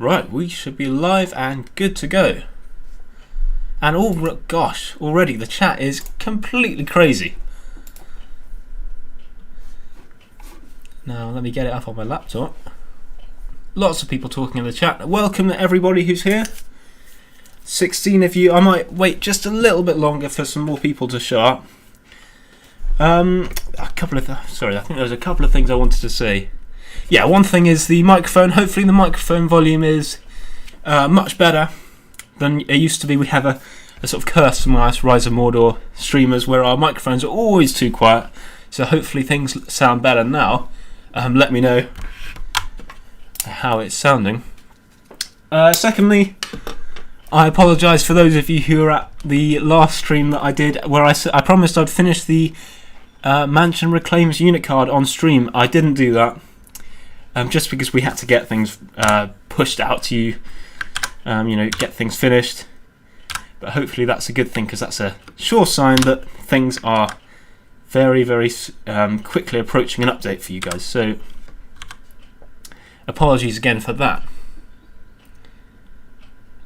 Right, we should be live and good to go. And already the chat is completely crazy. Now let me get it up on my laptop. Lots of people talking in the chat. Welcome to everybody who's here. 16 of you. I might wait just a little bit longer for some more people to show up. I think there's a couple of things I wanted to say. Yeah, one thing is the microphone. Hopefully the microphone volume is much better than it used to be. We have a sort of curse from us Rise of Mordor streamers where our microphones are always too quiet. So hopefully things sound better now. Let me know how it's sounding. Secondly, I apologise for those of you who were at the last stream that I did where I promised I'd finish the Mansion Reclaims unit card on stream. I didn't do that. Just because we had to get things pushed out to you, get things finished. But hopefully that's a good thing because that's a sure sign that things are very, very quickly approaching an update for you guys. So apologies again for that.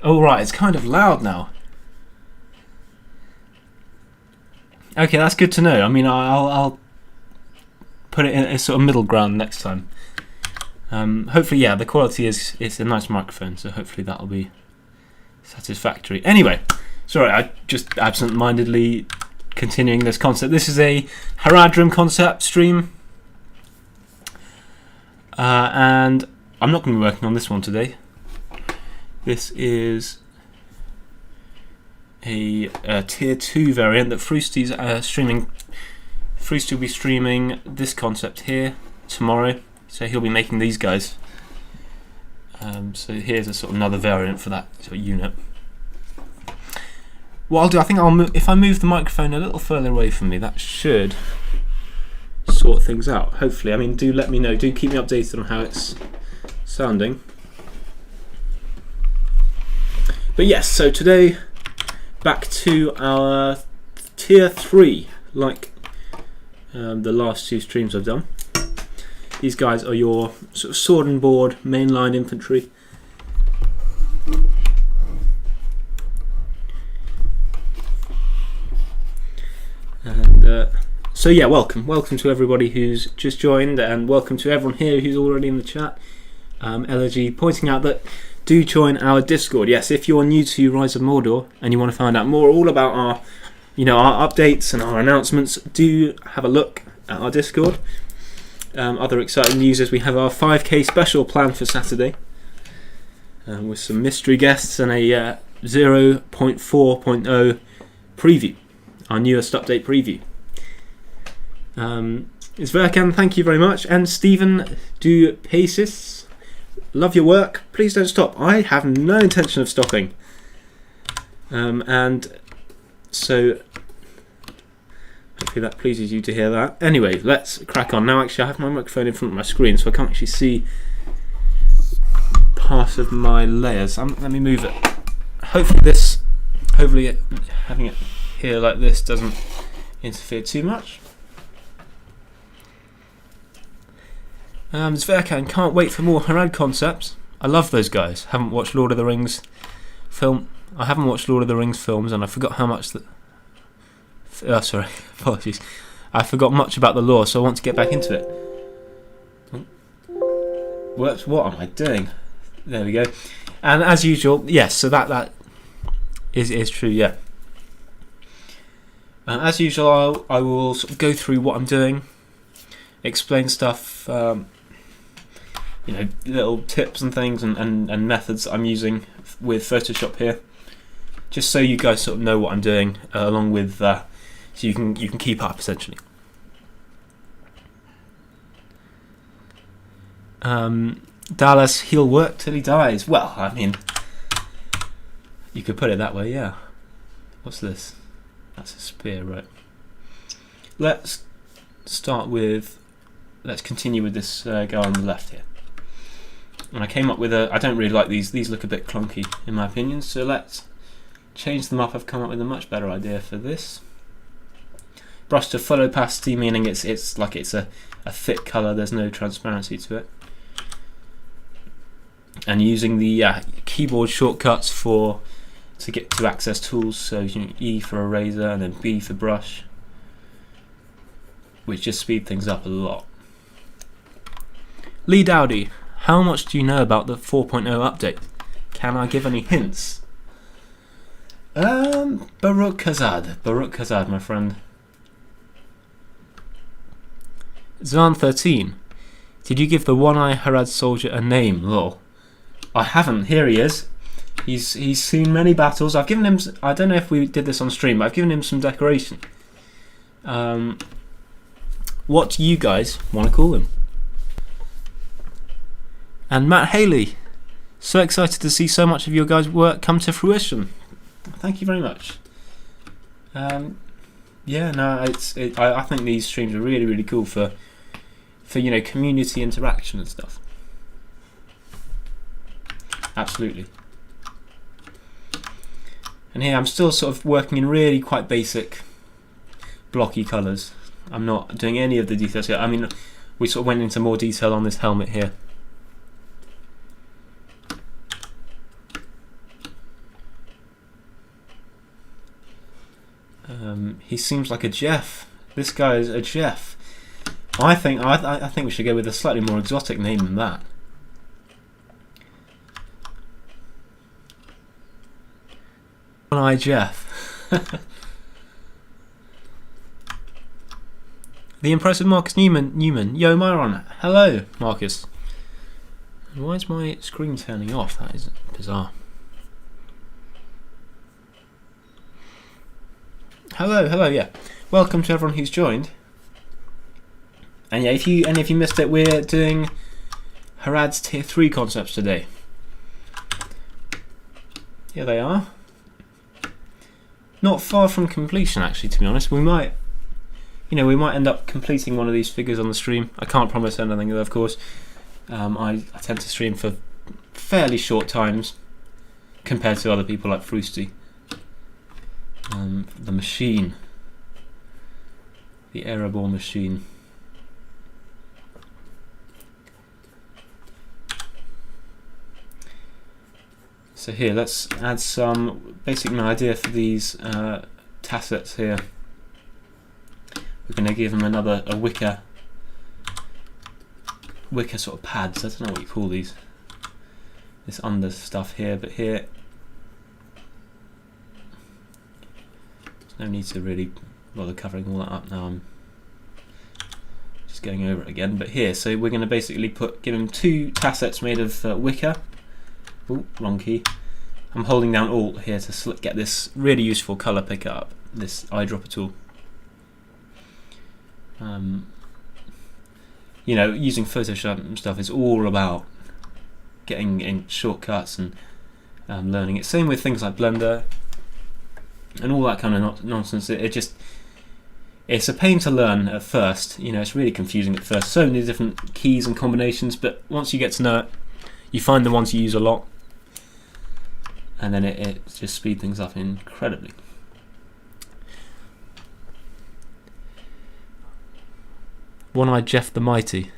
Oh right, it's kind of loud now. Okay, that's good to know. I mean, I'll put it in a sort of middle ground next time. Hopefully, yeah, the quality is a nice microphone, so hopefully that'll be satisfactory. Anyway, sorry, I just absent-mindedly continuing this concept. This is a Harad concept stream, and I'm not going to be working on this one today. This is a tier 2 variant that Froosty's streaming. Froosty will be streaming this concept here tomorrow. So he'll be making these guys. So here's a sort of another variant for that sort of unit. What I'll do, I think if I move the microphone a little further away from me, that should sort things out. Hopefully, I mean, do let me know. Do keep me updated on how it's sounding. But yes, so today back to our tier 3, like the last 2 streams I've done. These guys are your sort of sword and board mainline infantry. And so yeah, welcome to everybody who's just joined, and welcome to everyone here who's already in the chat. Elegy pointing out that do join our Discord. Yes, if you're new to Rise of Mordor and you want to find out more all about our updates and our announcements, do have a look at our Discord. Other exciting news is we have our 5k special planned for Saturday with some mystery guests and a 0.4.0 preview, our newest update preview. It's Verkan, thank you very much, and Stephen Du Pacis, love your work, please don't stop. I have no intention of stopping. And so hopefully that pleases you to hear that. Anyway, let's crack on. Now actually I have my microphone in front of my screen so I can't actually see part of my layers. Let me move it. Hopefully having it here like this doesn't interfere too much. Zverkan, can't wait for more Harad concepts. I love those guys. Haven't watched Lord of the Rings film. I haven't watched Lord of the Rings films and I forgot how much that. Oh, sorry, apologies. I forgot much about the lore, so I want to get back into it. What am I doing? There we go. And as usual, yes, so that is true, yeah. As usual, I will sort of go through what I'm doing, explain stuff, little tips and things and methods that I'm using with Photoshop here, just so you guys sort of know what I'm doing, along with so you can keep up essentially. Dallas, he'll work till he dies. Well, I mean, you could put it that way, yeah. What's this? That's a spear, right? Let's continue with this guy on the left here. And I came up with I don't really like these. These look a bit clunky in my opinion, so let's change them up. I've come up with a much better idea for this. Brush to full opacity, meaning it's like it's a thick colour, there's no transparency to it. and using the keyboard shortcuts to get to access tools. So E for eraser and then B for brush, which just speed things up a lot. Lee Dowdy, how much do you know about the 4.0 update? Can I give any hints? Baruch Hazard, my friend. Zan 13, did you give the one-eye Harad soldier a name? Lol. I haven't. Here he is. He's seen many battles. I've given him. I don't know if we did this on stream, but I've given him some decoration. What do you guys want to call him? And Matt Haley, so excited to see so much of your guys' work come to fruition. Thank you very much. Yeah, no, I think these streams are really, really cool for community interaction and stuff. Absolutely. And here I'm still sort of working in really quite basic blocky colours. I'm not doing any of the details yet. I mean, we sort of went into more detail on this helmet here. He seems like a Jeff. This guy is a Jeff. I think we should go with a slightly more exotic name than that. One-eye Jeff. The impressive Marcus Newman. Yo, Myron. Hello, Marcus. Why is my screen turning off? That is bizarre. Hello, yeah. Welcome to everyone who's joined. And yeah, if you missed it, we're doing Harad's Tier 3 concepts today. Here they are. Not far from completion, actually, to be honest. We might end up completing one of these figures on the stream. I can't promise anything, though, of course. I tend to stream for fairly short times compared to other people like Frusty. The machine. The Erebor machine. So here, let's add some. Basically, my idea for these tassets here. We're going to give them a wicker sort of pads. I don't know what you call these. This under stuff here, but here there's no need to really bother covering all that up now. I'm just going over it again. But here, so we're going to basically give them two tassets made of wicker. Oh, wrong key. I'm holding down Alt here to get this really useful colour picker up, this eyedropper tool. Using Photoshop and stuff is all about getting in shortcuts and learning it. Same with things like Blender and all that kind of nonsense. It's a pain to learn at first. It's really confusing at first. So many different keys and combinations, but once you get to know it, you find the ones you use a lot, and then it just speeds things up incredibly. One-eyed Jeff the Mighty.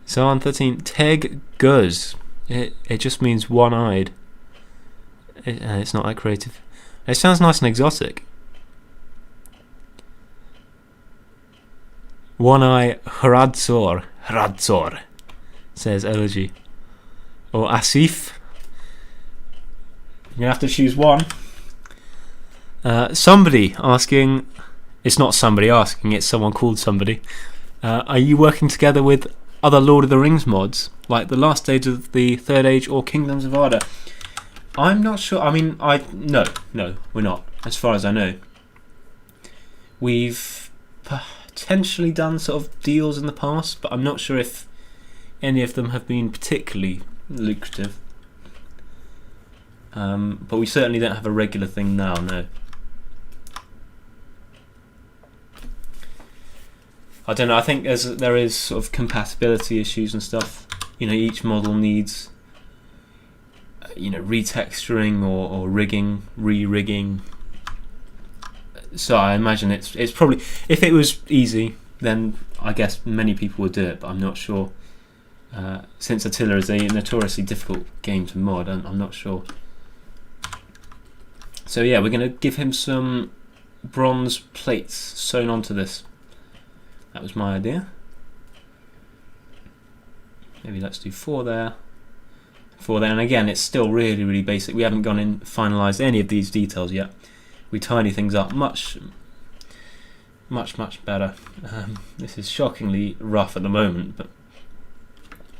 So on 13, Teg Guz. It just means one-eyed. It's not that creative. It sounds nice and exotic. One-eye Haradzor, says Elegy. Or Asif. You're going to have to choose one. Somebody asking, it's not somebody asking, it's someone called somebody. Are you working together with other Lord of the Rings mods, like The Last Age of the Third Age or Kingdoms of Arda? I'm not sure. I mean, no, we're not, as far as I know. We've potentially done sort of deals in the past, but I'm not sure if any of them have been particularly lucrative. But we certainly don't have a regular thing now, no. I don't know, I think there is sort of compatibility issues and stuff. Each model needs retexturing or rigging, re-rigging. So I imagine it's probably, if it was easy, then I guess many people would do it, but I'm not sure. Since Attila is a notoriously difficult game to mod, I'm not sure. So yeah, we're going to give him some bronze plates sewn onto this. That was my idea. Maybe let's do 4 there. 4 there, and again, it's still really, really basic. We haven't gone in finalised any of these details yet. We tidy things up much better. This is shockingly rough at the moment, but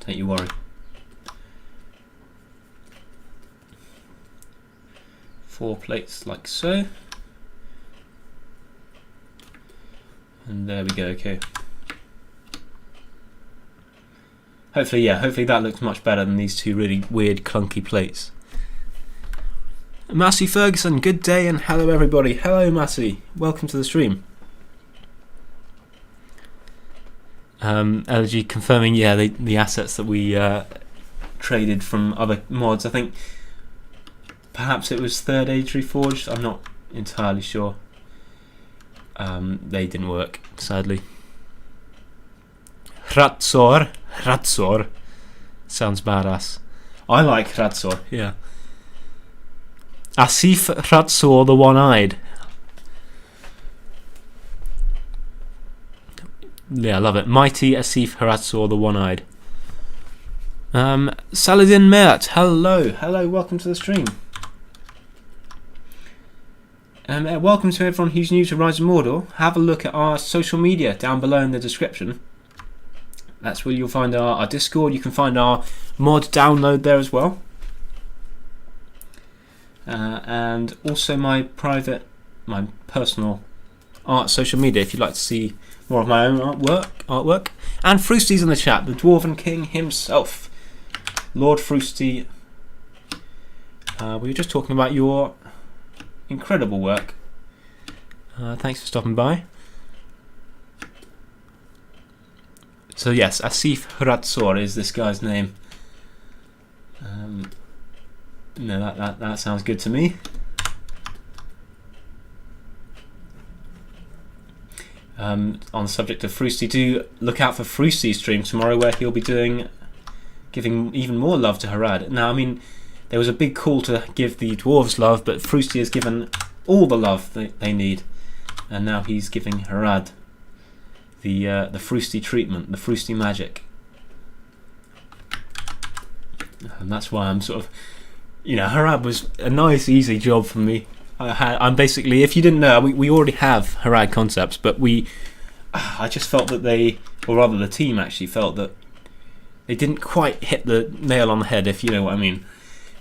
don't you worry. 4 plates like so. And there we go, okay. Hopefully that looks much better than these 2 really weird, clunky plates. Massey Ferguson, good day and hello everybody. Hello Massey, welcome to the stream. LG confirming, yeah, the assets that we traded from other mods. I think perhaps it was Third Age Reforged, I'm not entirely sure. They didn't work, sadly. Hradsor sounds badass. I like Hradsor, yeah. Asif Hradsor, the one-eyed. Yeah, I love it. Mighty Asif Hradsor, the one-eyed. Saladin Mert, hello, welcome to the stream. Welcome to everyone who's new to Rise of Mordor. Have a look at our social media down below in the description. That's where you'll find our Discord. You can find our mod download there as well. And also my personal art social media if you'd like to see more of my own artwork. And Froosty's in the chat, the Dwarven King himself, Lord Froosty. We were just talking about your incredible work. Thanks for stopping by. So yes, Asif Hradsor is this guy's name. No, that sounds good to me. On the subject of Froosty, do look out for Froosty's stream tomorrow, where he'll be giving even more love to Harad. Now, I mean, there was a big call to give the dwarves love, but Froosty has given all the love that they need, and now he's giving Harad the Froosty treatment, the Froosty magic, and that's why I'm sort of, Harad was a nice, easy job for me. I'm basically, if you didn't know, we already have Harad concepts, but I just felt that the team actually felt that they didn't quite hit the nail on the head, if you know what I mean.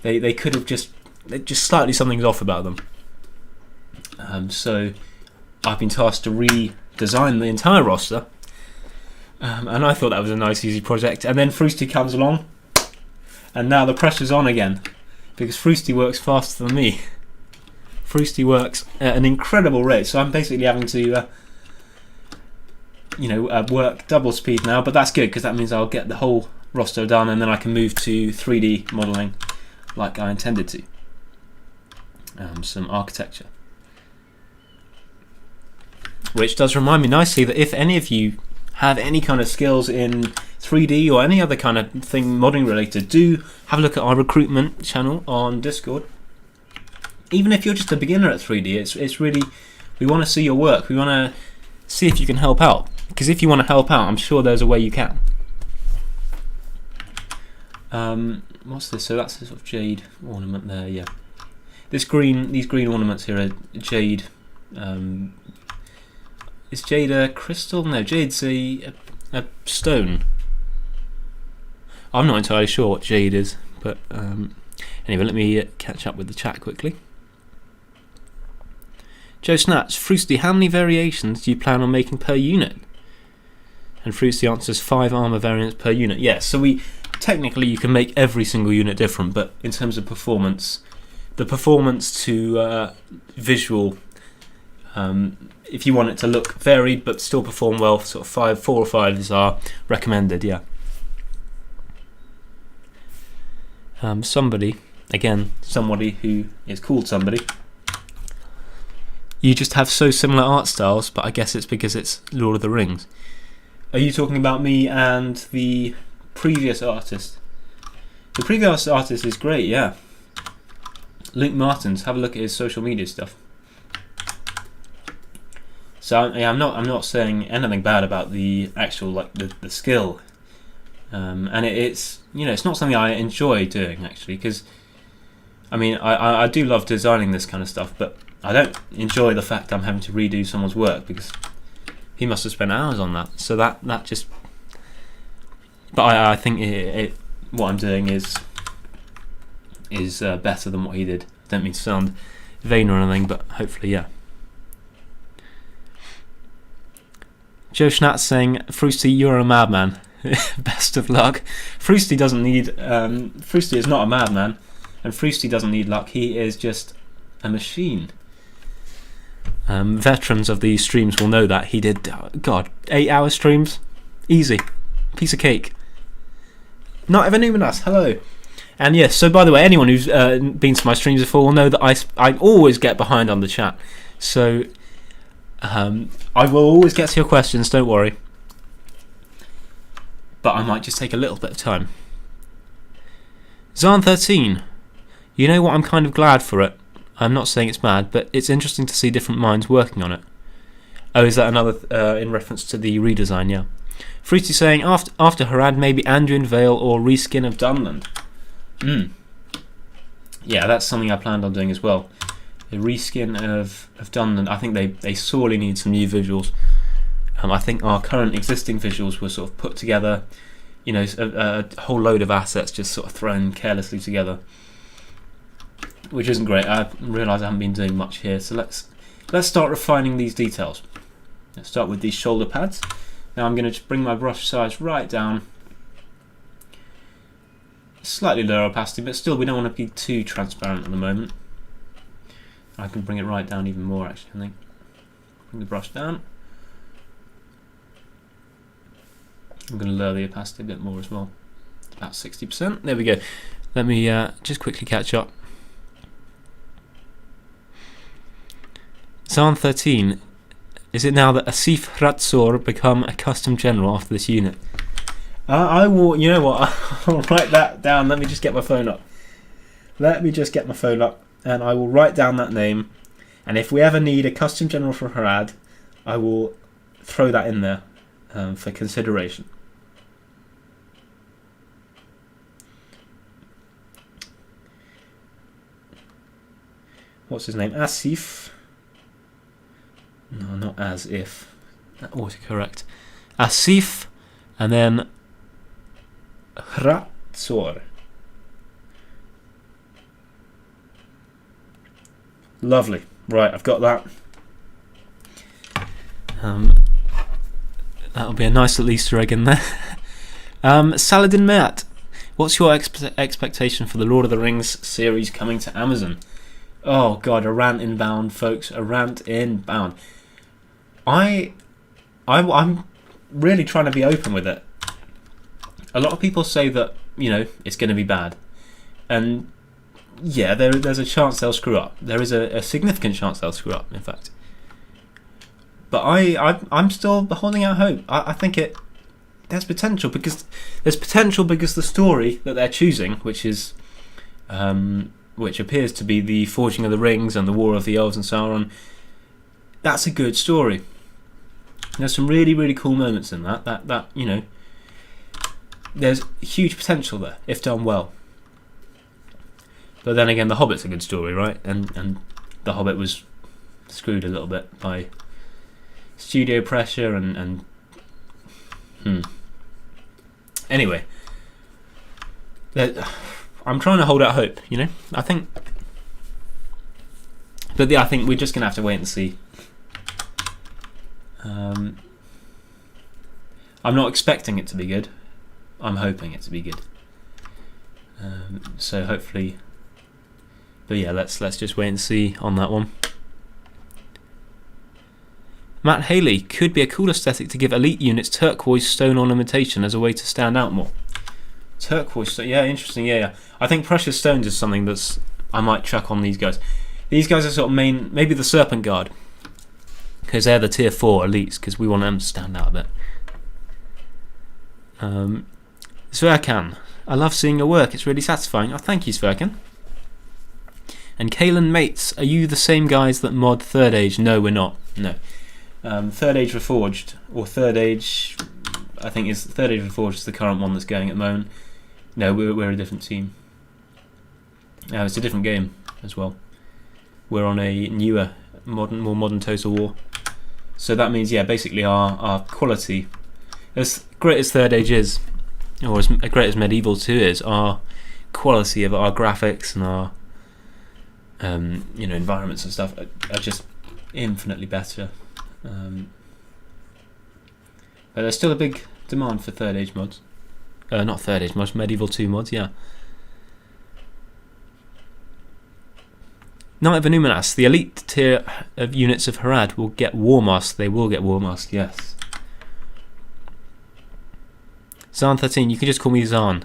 They could have just slightly something's off about them. So I've been tasked to redesign the entire roster, and I thought that was a nice, easy project. And then Froosty comes along, and now the pressure's on again, because Froosty works faster than me. Froosty works at an incredible rate, so I'm basically having to work double speed now, but that's good because that means I'll get the whole roster done, and then I can move to 3D modelling like I intended to. Some architecture, which does remind me nicely that if any of you have any kind of skills in 3D or any other kind of thing modding related, do have a look at our recruitment channel on Discord. Even if you're just a beginner at 3D, it's really, we want to see your work. We want to see if you can help out, because if you want to help out, I'm sure there's a way you can. What's this? So that's a sort of jade ornament there. Yeah, these green ornaments here are jade. Is jade a crystal? No, jade's a stone. I'm not entirely sure what jade is, but anyway, let me catch up with the chat quickly. Joe Snatch, Froosty, how many variations do you plan on making per unit? And Froosty answers 5 armour variants per unit. Yes, so technically you can make every single unit different, but in terms of performance, the performance to visual, if you want it to look varied but still perform well, sort of 4 or 5 is our recommended, yeah. Somebody who is called somebody, You just have so similar art styles, but I guess it's because it's Lord of the Rings. Are you talking about me and the previous artist? The previous artist is great, yeah. Luke Martins. Have a look at his social media stuff. So yeah, I'm not saying anything bad about the actual the skill, and it's it's not something I enjoy doing actually, because I mean I do love designing this kind of stuff, but I don't enjoy the fact I'm having to redo someone's work, because he must have spent hours on that. So that just, but I think what I'm doing is better than what he did. Don't mean to sound vain or anything, but hopefully, yeah. Joe Schnatz saying, Frusty, you're a madman. Best of luck. Frusty doesn't need. Frusty is not a madman, and Frusty doesn't need luck. He is just a machine. Veterans of these streams will know that he did. 8-hour streams, easy, piece of cake. Not even us. Hello. And yes, so by the way, anyone who's been to my streams before will know that I always get behind on the chat. So I will always get to your questions, don't worry. But I might just take a little bit of time. Zarn13. You know what, I'm kind of glad for it. I'm not saying it's bad, but it's interesting to see different minds working on it. Oh, is that another in reference to the redesign? Yeah. Fruity saying, after Harad, maybe Anduin Vale or reskin of Dunland. Yeah, that's something I planned on doing as well. The reskin of Dunland. I think they sorely need some new visuals. I think our current existing visuals were sort of put together, a whole load of assets just sort of thrown carelessly together, which isn't great. I realise I haven't been doing much here, so let's start refining these details. Let's start with these shoulder pads. Now I'm going to just bring my brush size right down. Slightly lower opacity, but still we don't want to be too transparent at the moment. I can bring it right down even more actually, I think. Bring the brush down. I'm going to lower the opacity a bit more as well. About 60%. There we go. Let me just quickly catch up. Zarn 13. Is it now that Asif Ratsor become a custom general after this unit? I will, you know what, I'll write that down. Let me just get my phone up. And I will write down that name. And if we ever need a custom general for Harad, I will throw that in there for consideration. What's his name? Asif. No, not as if. Autocorrect. Asif, and then Hratsor. Lovely. Right, I've got that. That'll be a nice little Easter egg in there. Saladin Mert, what's your expectation for the Lord of the Rings series coming to Amazon? Oh God, a rant inbound, folks. A rant inbound. I'm really trying to be open with it. A lot of people say that it's going to be bad, and yeah, there's a chance they'll screw up. There is a significant chance they'll screw up, in fact. But I'm still holding out hope. I think there's potential because the story that they're choosing, which appears to be the Forging of the Rings and the War of the Elves and Sauron, that's a good story. There's some really, really cool moments in that there's huge potential there if done well. But then again, The Hobbit's a good story, right? And The Hobbit was screwed a little bit by studio pressure and Anyway, I'm trying to hold out hope, I think. But yeah, I think we're just going to have to wait and see. I'm not expecting it to be good. I'm hoping it to be good. So hopefully. But yeah, let's just wait and see on that one. Matt Haley, could be a cool aesthetic to give elite units turquoise stone ornamentation as a way to stand out more. Turquoise stone, yeah, interesting, yeah. I think precious stones is something I might chuck on these guys. These guys are sort of maybe the Serpent Guard because they're the tier 4 elites, because we want them to stand out a bit. Sverkan, I love seeing your work, it's really satisfying. Oh, thank you, Sverkan. And Kalen Mates, are you the same guys that mod 3rd Age? No, we're not. No. 3rd Age Reforged, or 3rd Age, I think is 3rd Age Reforged is the current one that's going at the moment. No, we're a different team. It's a different game as well. We're on a newer, more modern Total War. So that means, yeah, basically our quality, as great as 3rd Age is, or as great as Medieval 2 is, our quality of our graphics and our environments and stuff are just infinitely better. But there's still a big demand for 3rd Age mods. Not 3rd Age mods, Medieval 2 mods, yeah. Knight of Anuminas, the elite tier of units of Harad will get War Mask. They will get War Mask, yes. Zarn 13, you can just call me Zarn.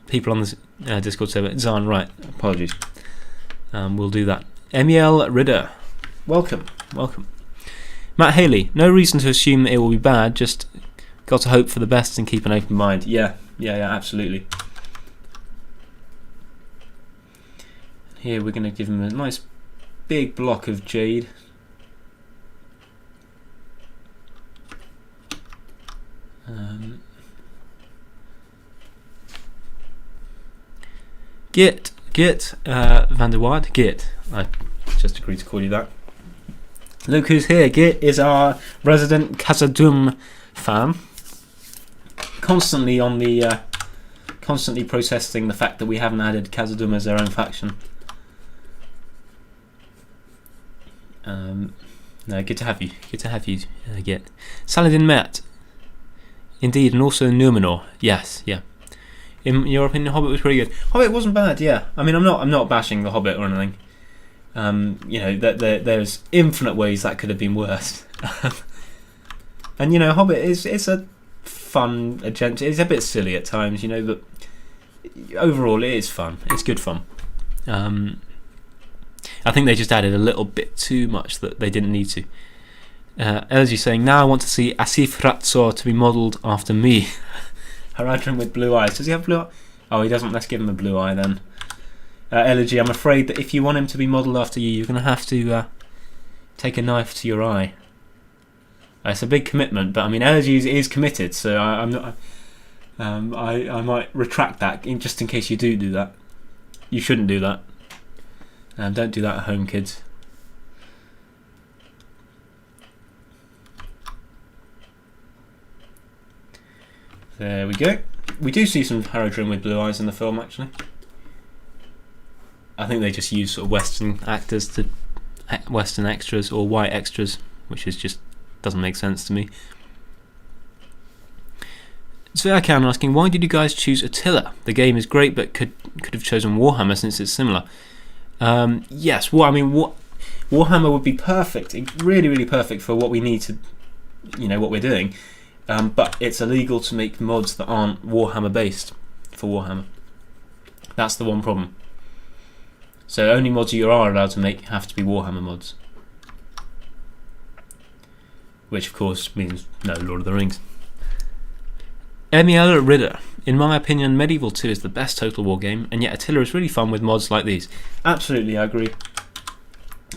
People on the Discord server, Zarn, right, apologies. We'll do that. Emiel Ridder, welcome. Matt Haley, no reason to assume it will be bad, just got to hope for the best and keep an open mind. Yeah, absolutely. Here we're going to give him a nice big block of jade. Git Van der Waard, Git. I just agreed to call you that. Look who's here. Git is our resident Khazad-dûm fan. Constantly protesting the fact that we haven't added Khazad-dûm as their own faction. No, good to have you. Git. Saladin Met. Indeed, and also Numenor. Yes, yeah. In your opinion, Hobbit was pretty good. Hobbit wasn't bad, yeah. I mean, I'm not bashing the Hobbit or anything. There's infinite ways that could have been worse. And Hobbit it's a fun adventure. It's a bit silly at times, but overall it is fun. It's good fun. I think they just added a little bit too much that they didn't need to. Elegy saying, now I want to see Asif Ratzor to be modelled after me. Haradrim with blue eyes. Does he have blue eyes? Oh, he doesn't. Let's give him a blue eye then. Elegy, I'm afraid that if you want him to be modelled after you, you're going to have to take a knife to your eye. It's a big commitment, but I mean, Elegy is committed, so I'm not. I might retract that just in case you do that. You shouldn't do that. Don't do that at home, kids. There we go. We do see some Haradrim with blue eyes in the film, actually. I think they just use sort of Western extras or white extras, which is just doesn't make sense to me. Sverkan asking, why did you guys choose Attila? The game is great, but could have chosen Warhammer since it's similar. Yes, Warhammer would be perfect, really, really perfect for what we need to, what we're doing. But it's illegal to make mods that aren't Warhammer based for Warhammer. That's the one problem. So only mods you are allowed to make have to be Warhammer mods. Which of course means no Lord of the Rings. Emiel Ridder. In my opinion, Medieval 2 is the best Total War game, and yet Attila is really fun with mods like these. Absolutely, I agree.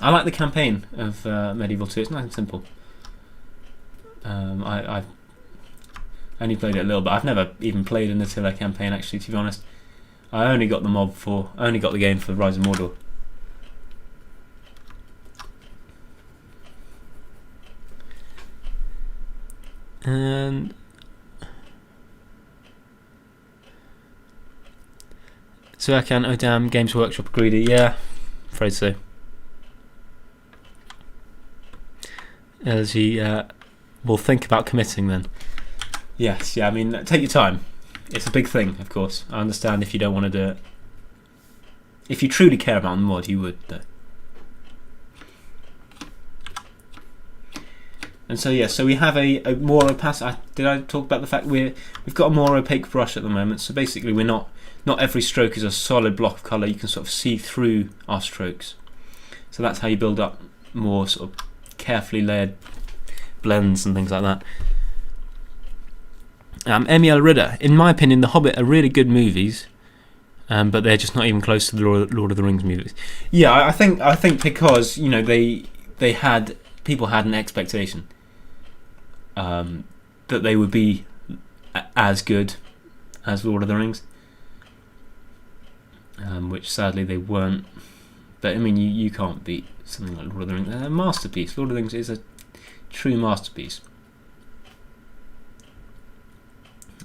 I like the campaign of Medieval 2, it's nice and simple. I've only played it a little bit. I've never even played an Attila campaign, actually, to be honest. I only got the game for Rise of Mordor. And so I can. Oh damn! Games Workshop greedy. Yeah, afraid so. As he will think about committing then. Yes, yeah. I mean, take your time. It's a big thing, of course. I understand if you don't want to do it. If you truly care about the mod, you would, though. And so yeah, so we have a more opaque. Did I talk about the fact we've got a more opaque brush at the moment? So basically, we're not every stroke is a solid block of colour. You can sort of see through our strokes. So that's how you build up more sort of carefully layered blends and things like that. Emiel Ritter, in my opinion, The Hobbit are really good movies, but they're just not even close to the Lord of the Rings movies. Yeah, I think because they had people had an expectation that they would be as good as Lord of the Rings, which sadly they weren't. But I mean, you can't beat something like Lord of the Rings. A masterpiece. Lord of the Rings is a true masterpiece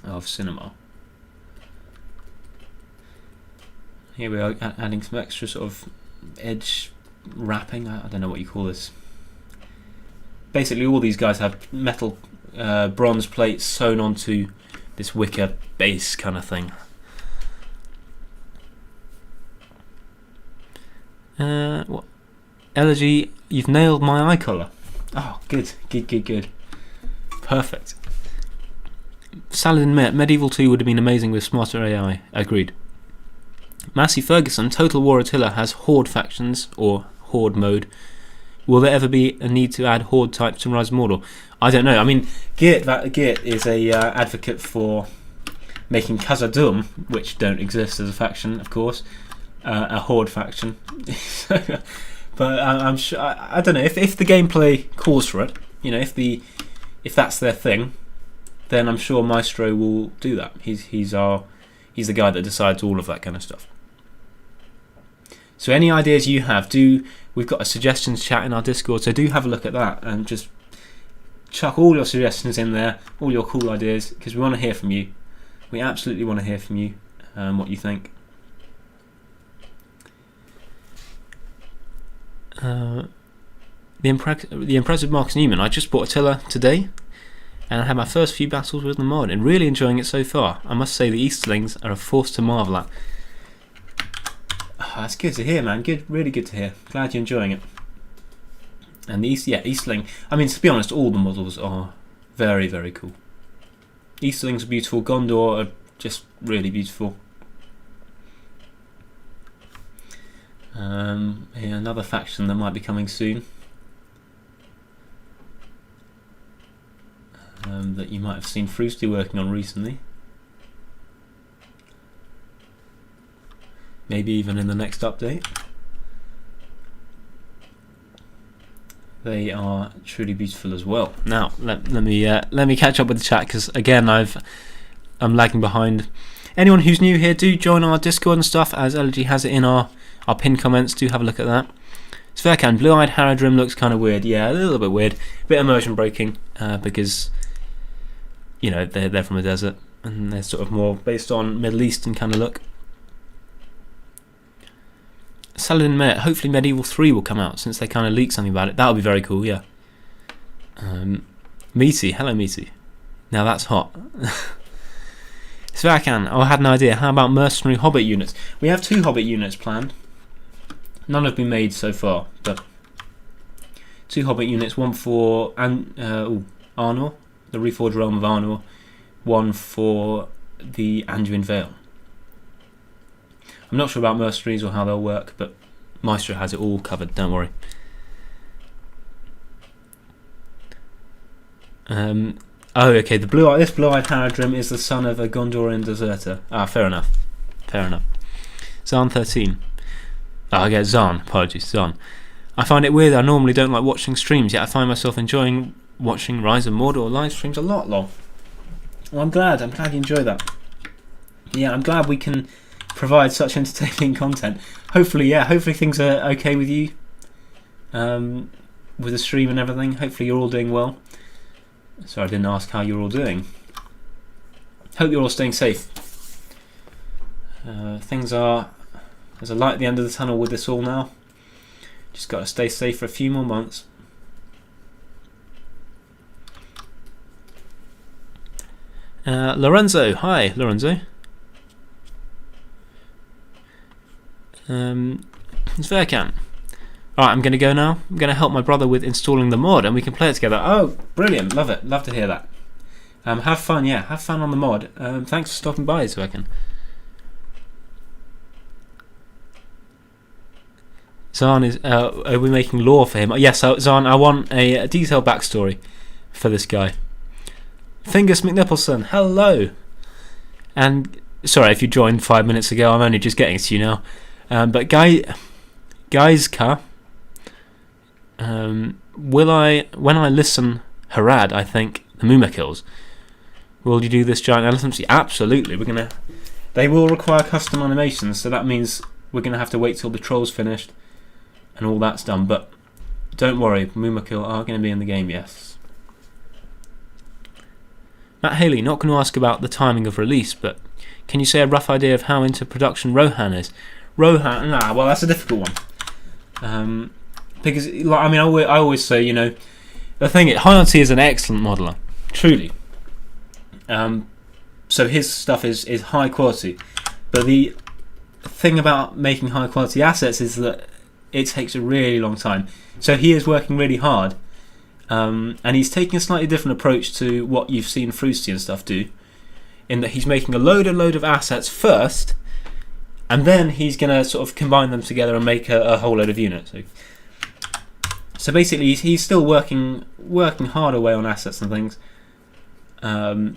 of cinema. Here we are, adding some extra sort of edge wrapping. I don't know what you call this. Basically, all these guys have metal bronze plates sewn onto this wicker base kind of thing. What? Elegy, you've nailed my eye colour. Oh, good. Perfect. Saladin Medieval 2 would have been amazing with smarter AI. Agreed. Massey Ferguson, Total War Attila has Horde factions, or Horde mode. Will there ever be a need to add Horde types to Rise of Mordor? I don't know. I mean, Geert is a advocate for making Khazad-dûm, which don't exist as a faction, of course, a Horde faction. But I'm sure. I don't know if the gameplay calls for it. If that's their thing, then I'm sure Maestro will do that. He's the guy that decides all of that kind of stuff. So any ideas you have, we've got a suggestions chat in our Discord, so do have a look at that and just chuck all your suggestions in there, all your cool ideas, because we want to hear from you. We absolutely want to hear from you, what you think. The impressive Marcus Newman. I just bought Attila today, and I had my first few battles with the mod, and really enjoying it so far. I must say the Easterlings are a force to marvel at. Oh, that's good to hear, man. Good, really good to hear. Glad you're enjoying it. And the Easterling. I mean, to be honest, all the models are very, very cool. Easterlings are beautiful. Gondor are just really beautiful. Another faction that might be coming soon. That you might have seen Fruity working on recently. Maybe even in the next update. They are truly beautiful as well. Now let me catch up with the chat, because again I'm lagging behind. Anyone who's new here, do join our Discord and stuff, as Elegy has it in our pinned comments. Do have a look at that. Sverkan, blue-eyed Haradrim looks kind of weird. Yeah, a little bit weird. A bit immersion breaking, because they're from the desert and they're sort of more based on Middle Eastern kind of look. Saladin Met, hopefully Medieval 3 will come out, since they kind of leaked something about it. That'll be very cool, yeah. Meaty, hello Meaty. Now that's hot. Sverkan, I had an idea. How about mercenary Hobbit units? We have 2 Hobbit units planned. None have been made so far, but 2 Hobbit units, one for Arnor, the Reforged Realm of Arnor, one for the Anduin Vale. I'm not sure about mercenaries or how they'll work, but Maestro has it all covered, don't worry. Okay, this blue-eyed Haradrim is the son of a Gondorian deserter. Fair enough. Zan 13. Okay, Zan, apologies, Zan. I find it weird, I normally don't like watching streams, yet I find myself enjoying watching Rise of Mordor live streams a lot, lol. Well, I'm glad you enjoy that. Yeah, I'm glad we can provide such entertaining content. Hopefully things are okay with you, with the stream and everything. Hopefully you're all doing well. Sorry, I didn't ask how you're all doing. Hope you're all staying safe. There's a light at the end of the tunnel with this all now. Just got to stay safe for a few more months. Lorenzo, hi Lorenzo. Sverkan. Alright, I'm going to go now. I'm going to help my brother with installing the mod, and we can play it together. Oh, brilliant. Love it. Love to hear that. Have fun, yeah. Have fun on the mod. Thanks for stopping by, Sverkan. Zan is... are we making lore for him? Yes, Zan, I want a detailed backstory for this guy. Fingus McNippleson, hello. And sorry if you joined 5 minutes ago. I'm only just getting to you now. But guys, when I listen Harad, I think the Mooma kills. Will you do this giant elephant? Yeah, absolutely. They will require custom animations, so that means we're gonna have to wait till the troll's finished and all that's done. But don't worry, Mooma kill are gonna be in the game. Yes. Matt Haley, not going to ask about the timing of release, but can you say a rough idea of how into production Rohan is? Rohan, well, that's a difficult one. Because, I always say, the thing is, Harad is an excellent modeler, truly. So his stuff is high quality, but the thing about making high quality assets is that it takes a really long time. So he is working really hard, and he's taking a slightly different approach to what you've seen Fruity and stuff do, in that he's making a load of assets first, and then he's going to sort of combine them together and make a whole load of units. So basically, he's still working hard away on assets and things. But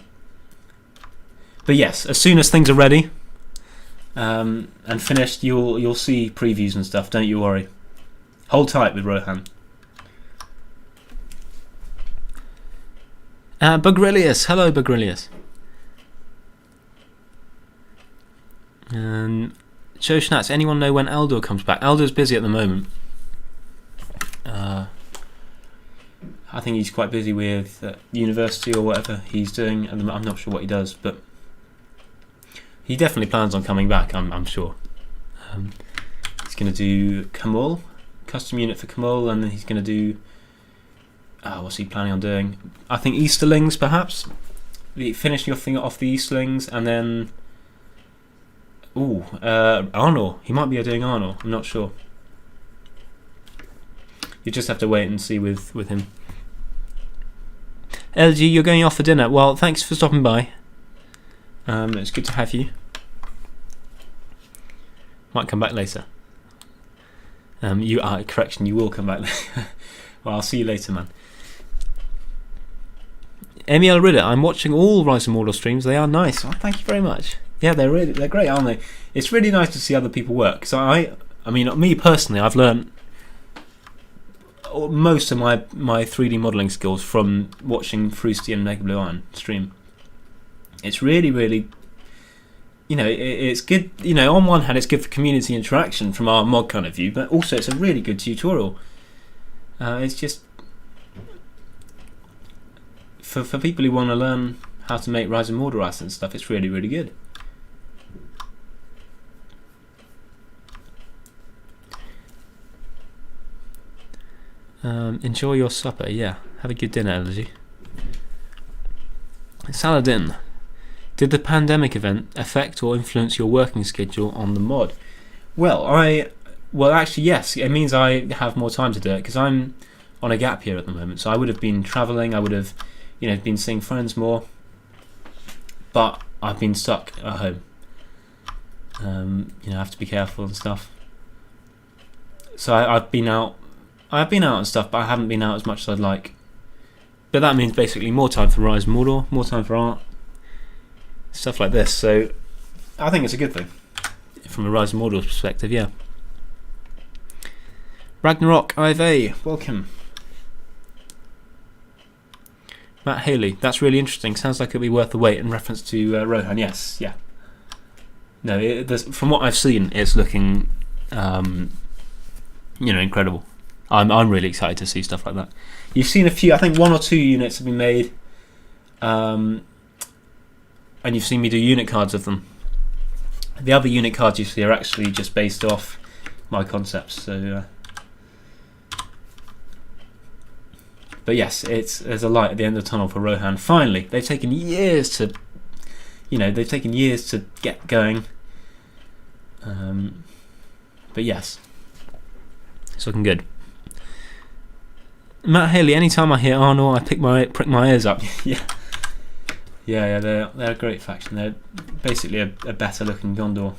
yes, as soon as things are ready and finished, you'll see previews and stuff. Don't you worry. Hold tight with Rohan. Bagrillius, hello Bagrillius. Joe Schnatz, anyone know when Eldor comes back? Eldor's busy at the moment. I think he's quite busy with university or whatever he's doing. I'm not sure what he does, but he definitely plans on coming back, I'm sure. He's going to do Kamul, custom unit for Kamul, and then he's going to do... what's he planning on doing? I think Easterlings, perhaps. Finishing off the Easterlings, and then... Arnor. He might be doing Arnor, I'm not sure. You just have to wait and see with him. LG, you're going off for dinner. Well, thanks for stopping by. It's good to have you. Might come back later. You will come back later. Well, I'll see you later, man. Emiel Ritter, I'm watching all Rise of Mordor streams. They are nice. Oh, thank you very much. Yeah, they're great, aren't they? It's really nice to see other people work. So I mean, me personally, I've learned most of my 3D modelling skills from watching Fruity and Mega Blue Iron stream. It's really, really, it's good. On one hand, it's good for community interaction from our mod kind of view, but also it's a really good tutorial. It's just for people who want to learn how to make Rise of Mordor assets and stuff. It's really, really good. Enjoy your supper. Yeah, have a good dinner, Elegy. Saladin, did the pandemic event affect or influence your working schedule on the mod? Well, actually, yes. It means I have more time to do it because I'm on a gap year at the moment. So I would have been travelling. I would have, been seeing friends more. But I've been stuck at home. I have to be careful and stuff. So I've been out and stuff, but I haven't been out as much as I'd like. But that means basically more time for Rise of Mordor, more time for art, stuff like this. So I think it's a good thing from a Rise of Mordor perspective, yeah. Ragnarok IVA, welcome. Matt Haley, that's really interesting. Sounds like it'll be worth the wait in reference to Rohan. Yes, yeah. No, from what I've seen, it's looking, incredible. I'm really excited to see stuff like that. You've seen a few, I think 1 or 2 units have been made, and you've seen me do unit cards of them. The other unit cards you see are actually just based off my concepts. So, but yes, there's a light at the end of the tunnel for Rohan. Finally, they've taken years to, get going. But yes, it's looking good. Matt Haley, anytime I hear Arnor, I prick my ears up. yeah, they're a great faction. They're basically a better looking Gondor.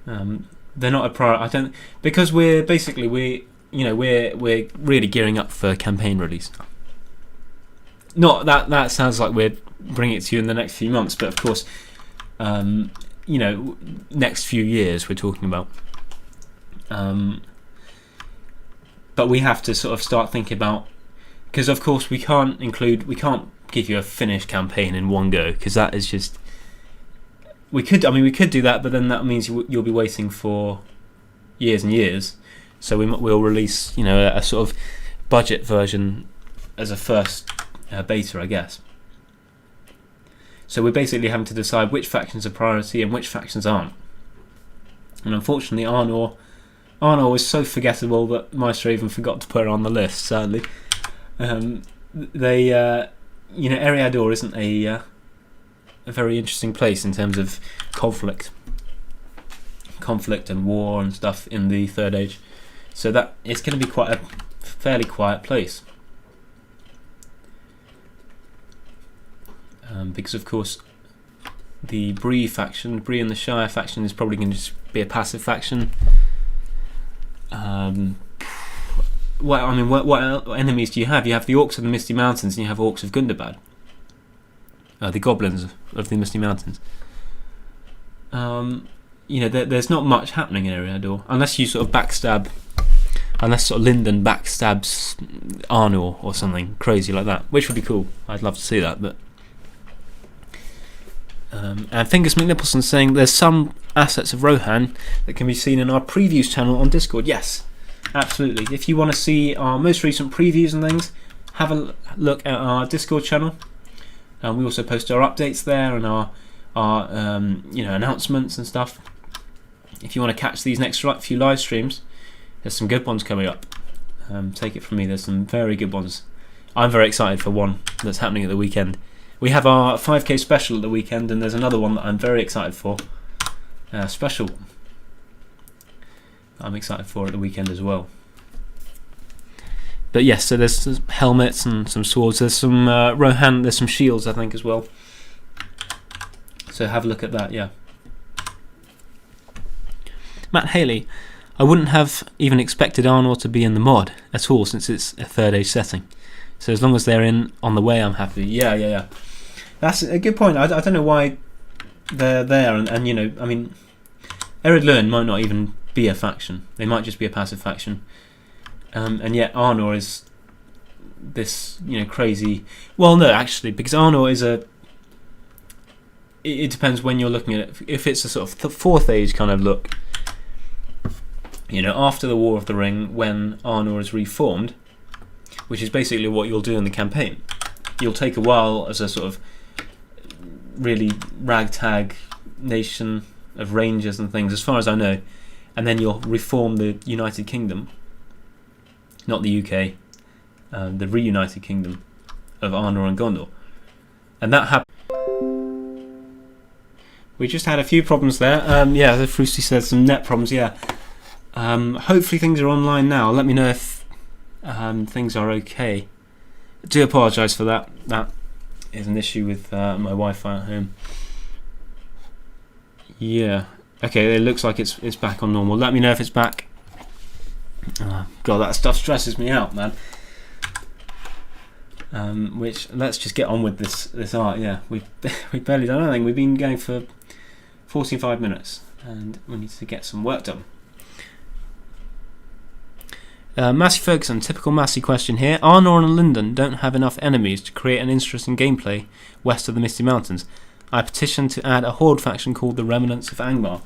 They're not a priority. I don't, because we we're really gearing up for campaign release. Not that sounds like we're bringing it to you in the next few months, but of course, next few years we're talking about. But we have to sort of start thinking about, because of course we can't give you a finished campaign in one go, because that is just, we could do that, but then that means you'll be waiting for years and years. So we'll release a sort of budget version as a first beta, I guess. So we're basically having to decide which factions are priority and which factions aren't. And unfortunately, Arnor was so forgettable that Maestro even forgot to put her on the list, sadly. Eriador isn't a very interesting place in terms of conflict and war and stuff in the Third Age. So that it's going to be quite a fairly quiet place. Because of course the Bree and the Shire faction is probably going to just be a passive faction. What enemies do you have? You have the Orcs of the Misty Mountains and you have Orcs of Gundabad. The Goblins of the Misty Mountains. There's not much happening in Eriador unless you sort of Lyndon backstabs Arnor or something crazy like that, which would be cool. I'd love to see that, but. And Fingers McNippleson saying there's some assets of Rohan that can be seen in our previews channel on Discord. Yes, absolutely. If you want to see our most recent previews and things, have a look at our Discord channel. We also post our updates there and our announcements and stuff. If you want to catch these next few live streams, there's some good ones coming up. Take it from me, there's some very good ones. I'm very excited for one that's happening at the weekend. We have our 5k special at the weekend, and there's another one that I'm very excited for. Special. I'm excited for at the weekend as well. But yes, so there's some helmets and some swords. There's some Rohan. There's some shields, I think, as well. So have a look at that. Yeah. Matt Haley, I wouldn't have even expected Arnor to be in the mod at all, since it's a Third Age setting. So as long as they're in on the way, I'm happy. Yeah. That's a good point. I don't know why they're there, and Ered Luin might not even be a faction. They might just be a passive faction. And yet Arnor is this crazy. Well, no, actually, because Arnor is a. It depends when you're looking at it. If it's a sort of Fourth Age kind of look, after the War of the Ring, when Arnor is reformed, which is basically what you'll do in the campaign. You'll take a while as a sort of really ragtag nation of rangers and things, as far as I know, and then you'll reform the United Kingdom, not the UK, the reunited kingdom of Arnor and Gondor. And that happened. We just had a few problems there. The Frusty said some net problems, yeah. Hopefully things are online now. Let me know if things are okay. I do apologise for that. That is an issue with my Wi-Fi at home. Yeah. Okay, it looks like it's back on normal. Let me know if it's back. God, that stuff stresses me out, man. Let's just get on with this art. Yeah, we barely done anything. We've been going for 45 minutes, and we need to get some work done. Massey Ferguson, typical Massey question here. Arnor and Lyndon don't have enough enemies to create an interesting gameplay west of the Misty Mountains. I petition to add a horde faction called the Remnants of Angmar.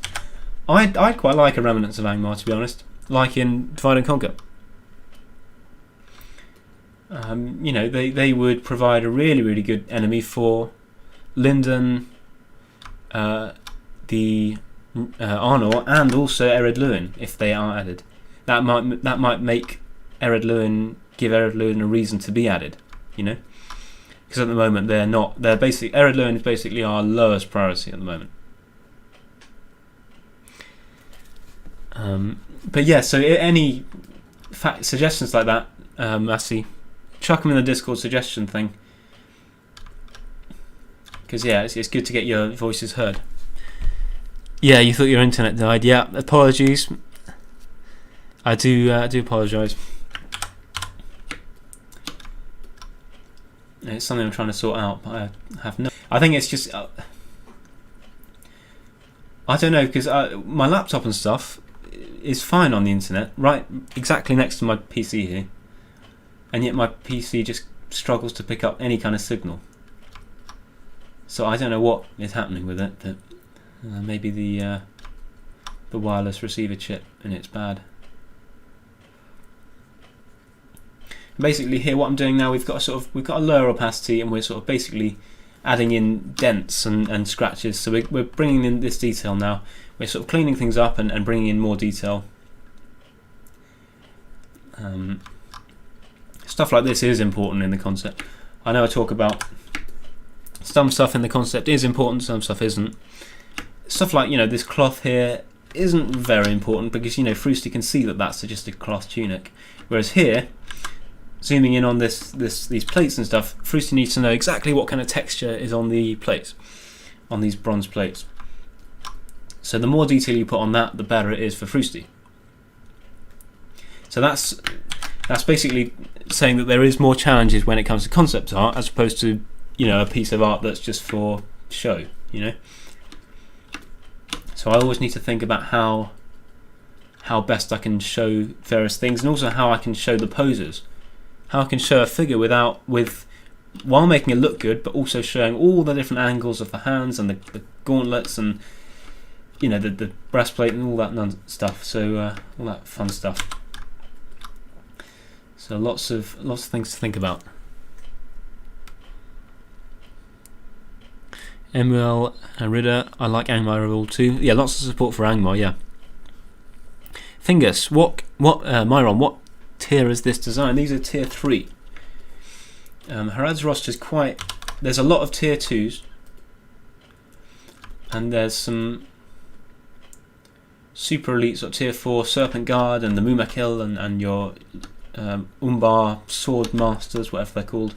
I'd quite like a Remnants of Angmar, to be honest, like in Divide and Conquer. They would provide a really, really good enemy for Lyndon, the Arnor, and also Ered Luin if they are added. That might make Ered Luin, give Ered Luin a reason to be added, because at the moment they're not. They're basically, Ered Luin is basically our lowest priority at the moment. But yeah, so any suggestions like that, Massey, chuck them in the Discord suggestion thing, because it's good to get your voices heard. Yeah, you thought your internet died. Yeah, apologies. I do apologise. It's something I'm trying to sort out, but I have no. I think it's just I don't know, because my laptop and stuff is fine on the internet, right, exactly next to my PC here, and yet my PC just struggles to pick up any kind of signal. So I don't know what is happening with it. But maybe the wireless receiver chip and it's bad. Basically, here what I'm doing now, we've got a lower opacity, and we're sort of basically adding in dents and scratches. So we're bringing in this detail now. We're sort of cleaning things up and bringing in more detail. Stuff like this is important in the concept. I know I talk about some stuff in the concept is important, some stuff isn't. Stuff like, this cloth here isn't very important, because Frusty can see that that's just a cloth tunic. Whereas here, zooming in on these plates and stuff, Frusty needs to know exactly what kind of texture is on the plates, on these bronze plates. So the more detail you put on that, the better it is for Frusty. So that's basically saying that there is more challenges when it comes to concept art, as opposed to a piece of art that's just for show. So I always need to think about how best I can show various things, and also how I can show the poses. How I can show a figure while making it look good, but also showing all the different angles of the hands and the gauntlets and the breastplate and all that stuff. So all that fun stuff. So lots of things to think about. Emuel and Ridder, I like Angmar all too. Yeah, lots of support for Angmar. Yeah. Fingus, Myron, what tier is this design? These are tier 3. Harad's roster is there's a lot of tier 2s, and there's some super elites at tier 4, Serpent Guard and the Mumakil and your Umbar Sword Masters, whatever they're called.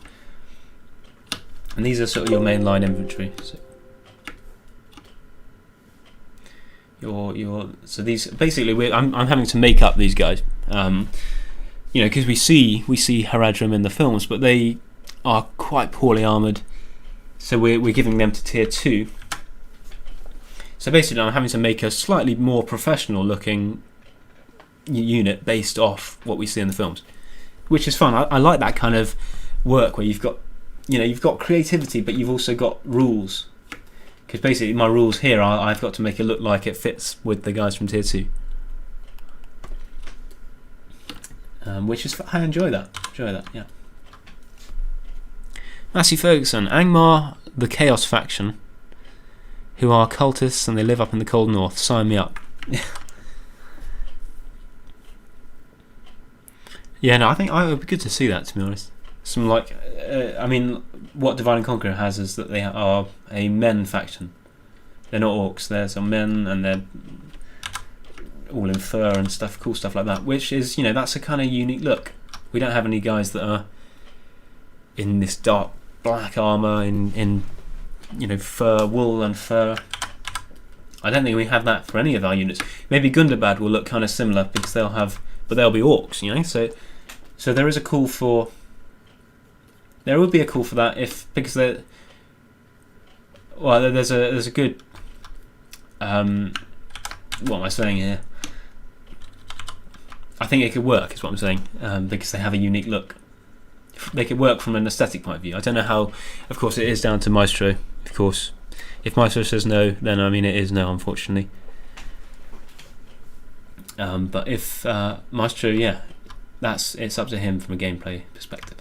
And these are sort of your mainline infantry. So these basically I'm having to make up these guys. Because we see Haradrim in the films, but they are quite poorly armoured, so we're giving them to tier 2. So basically I'm having to make a slightly more professional looking unit based off what we see in the films, which is fun. I like that kind of work where you've got creativity, but you've also got rules, because basically my rules here are I've got to make it look like it fits with the guys from tier 2. Which is, I enjoy that. Yeah. Massey Ferguson, Angmar, the Chaos faction, who are cultists and they live up in the cold north. Sign me up. Yeah, no, I think it would be good to see that, to be honest. Some what Divide and Conquer has is that they are a men faction. They're not orcs. They're some men, and they're all in fur and stuff, cool stuff like that, which is, that's a kind of unique look. We don't have any guys that are in this dark black armour in fur, wool and fur. I don't think we have that for any of our units. Maybe Gundabad will look kind of similar, because they'll be orcs, so there is a call for, there would be a call for that, because there's a good what am I saying here? I think it could work, is what I'm saying, because they have a unique look. They could work from an aesthetic point of view. I don't know how. Of course, it is down to Maestro. Of course, if Maestro says no, then it is no, unfortunately. But if Maestro, it's up to him from a gameplay perspective.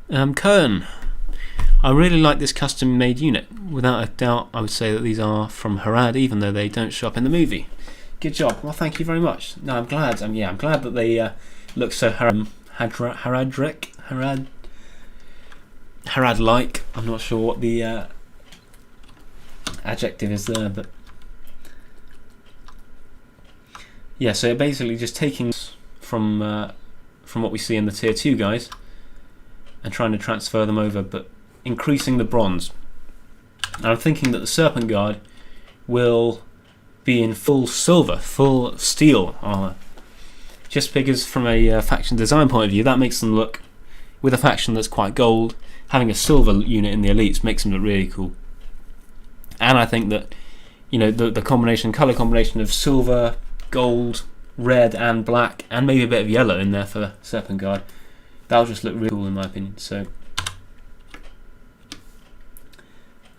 Kern, I really like this custom-made unit. Without a doubt, I would say that these are from Harad, even though they don't show up in the movie. Good job. Well, thank you very much. No, I'm glad. I'm glad that they look so Harad-like. I'm not sure what the adjective is there, but yeah. So basically, just taking from what we see in the tier 2 guys and trying to transfer them over, but increasing the bronze. And I'm thinking that the Serpent Guard will be in full silver, full steel armor. Just because from a faction design point of view, that makes them look, with a faction that's quite gold, having a silver unit in the elites makes them look really cool. And I think that, you know, the colour combination of silver, gold, red and black, and maybe a bit of yellow in there for Serpent Guard, that'll just look really cool in my opinion. So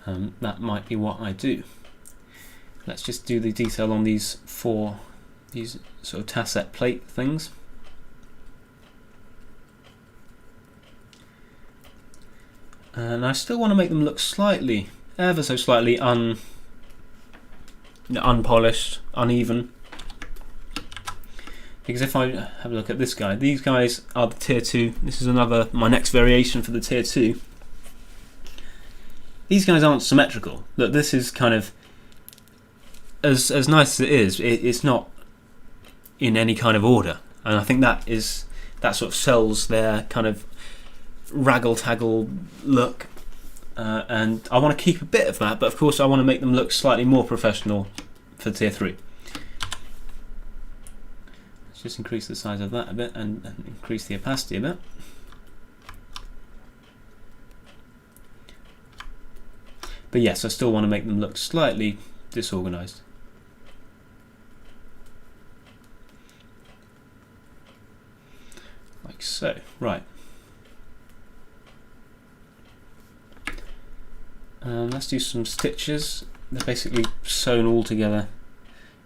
that might be what I do. Let's just do the detail on these sort of tasset plate things. And I still want to make them look slightly, ever so slightly unpolished, uneven. Because if I have a look at this guy, these guys are the tier 2. This is my next variation for the tier 2. These guys aren't symmetrical. Look, this is kind of, as nice as it is, it's not in any kind of order. And I think that sort of sells their kind of raggle-taggle look. And I want to keep a bit of that, but of course I want to make them look slightly more professional for tier 3. Let's just increase the size of that a bit and increase the opacity a bit. But yes, I still want to make them look slightly disorganised. Like so. Right. Let's do some stitches. They're basically sewn all together,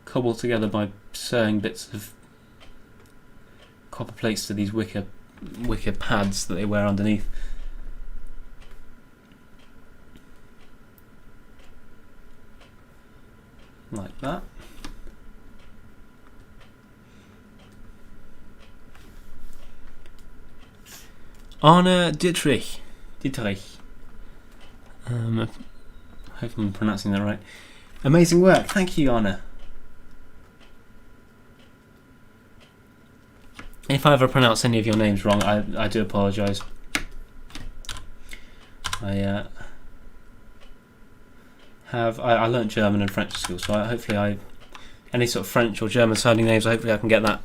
cobbled together by sewing bits of copper plates to these wicker pads that they wear underneath. Like that. Arne Dietrich. I hope I'm pronouncing that right. Amazing work. Thank you, Arne. If I ever pronounce any of your names wrong, I do apologise. I learnt German and French at school, so hopefully any sort of French or German sounding names, hopefully I can get that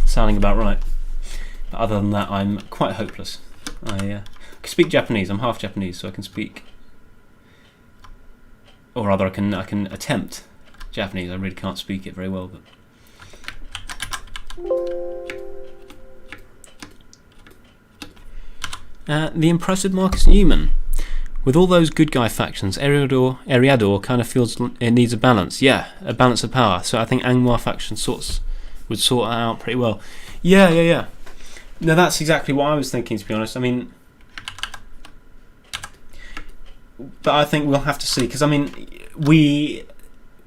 sounding about right. But other than that, I'm quite hopeless. I can speak Japanese. I'm half Japanese, so I can speak, or rather, I can attempt Japanese. I really can't speak it very well, but. The impressive Marcus Newman. With all those good guy factions, Eriador kind of feels it needs a balance. Yeah, a balance of power. So I think Angmar faction would sort that out pretty well. Yeah. No, that's exactly what I was thinking, to be honest. I mean, but I think we'll have to see, because I mean,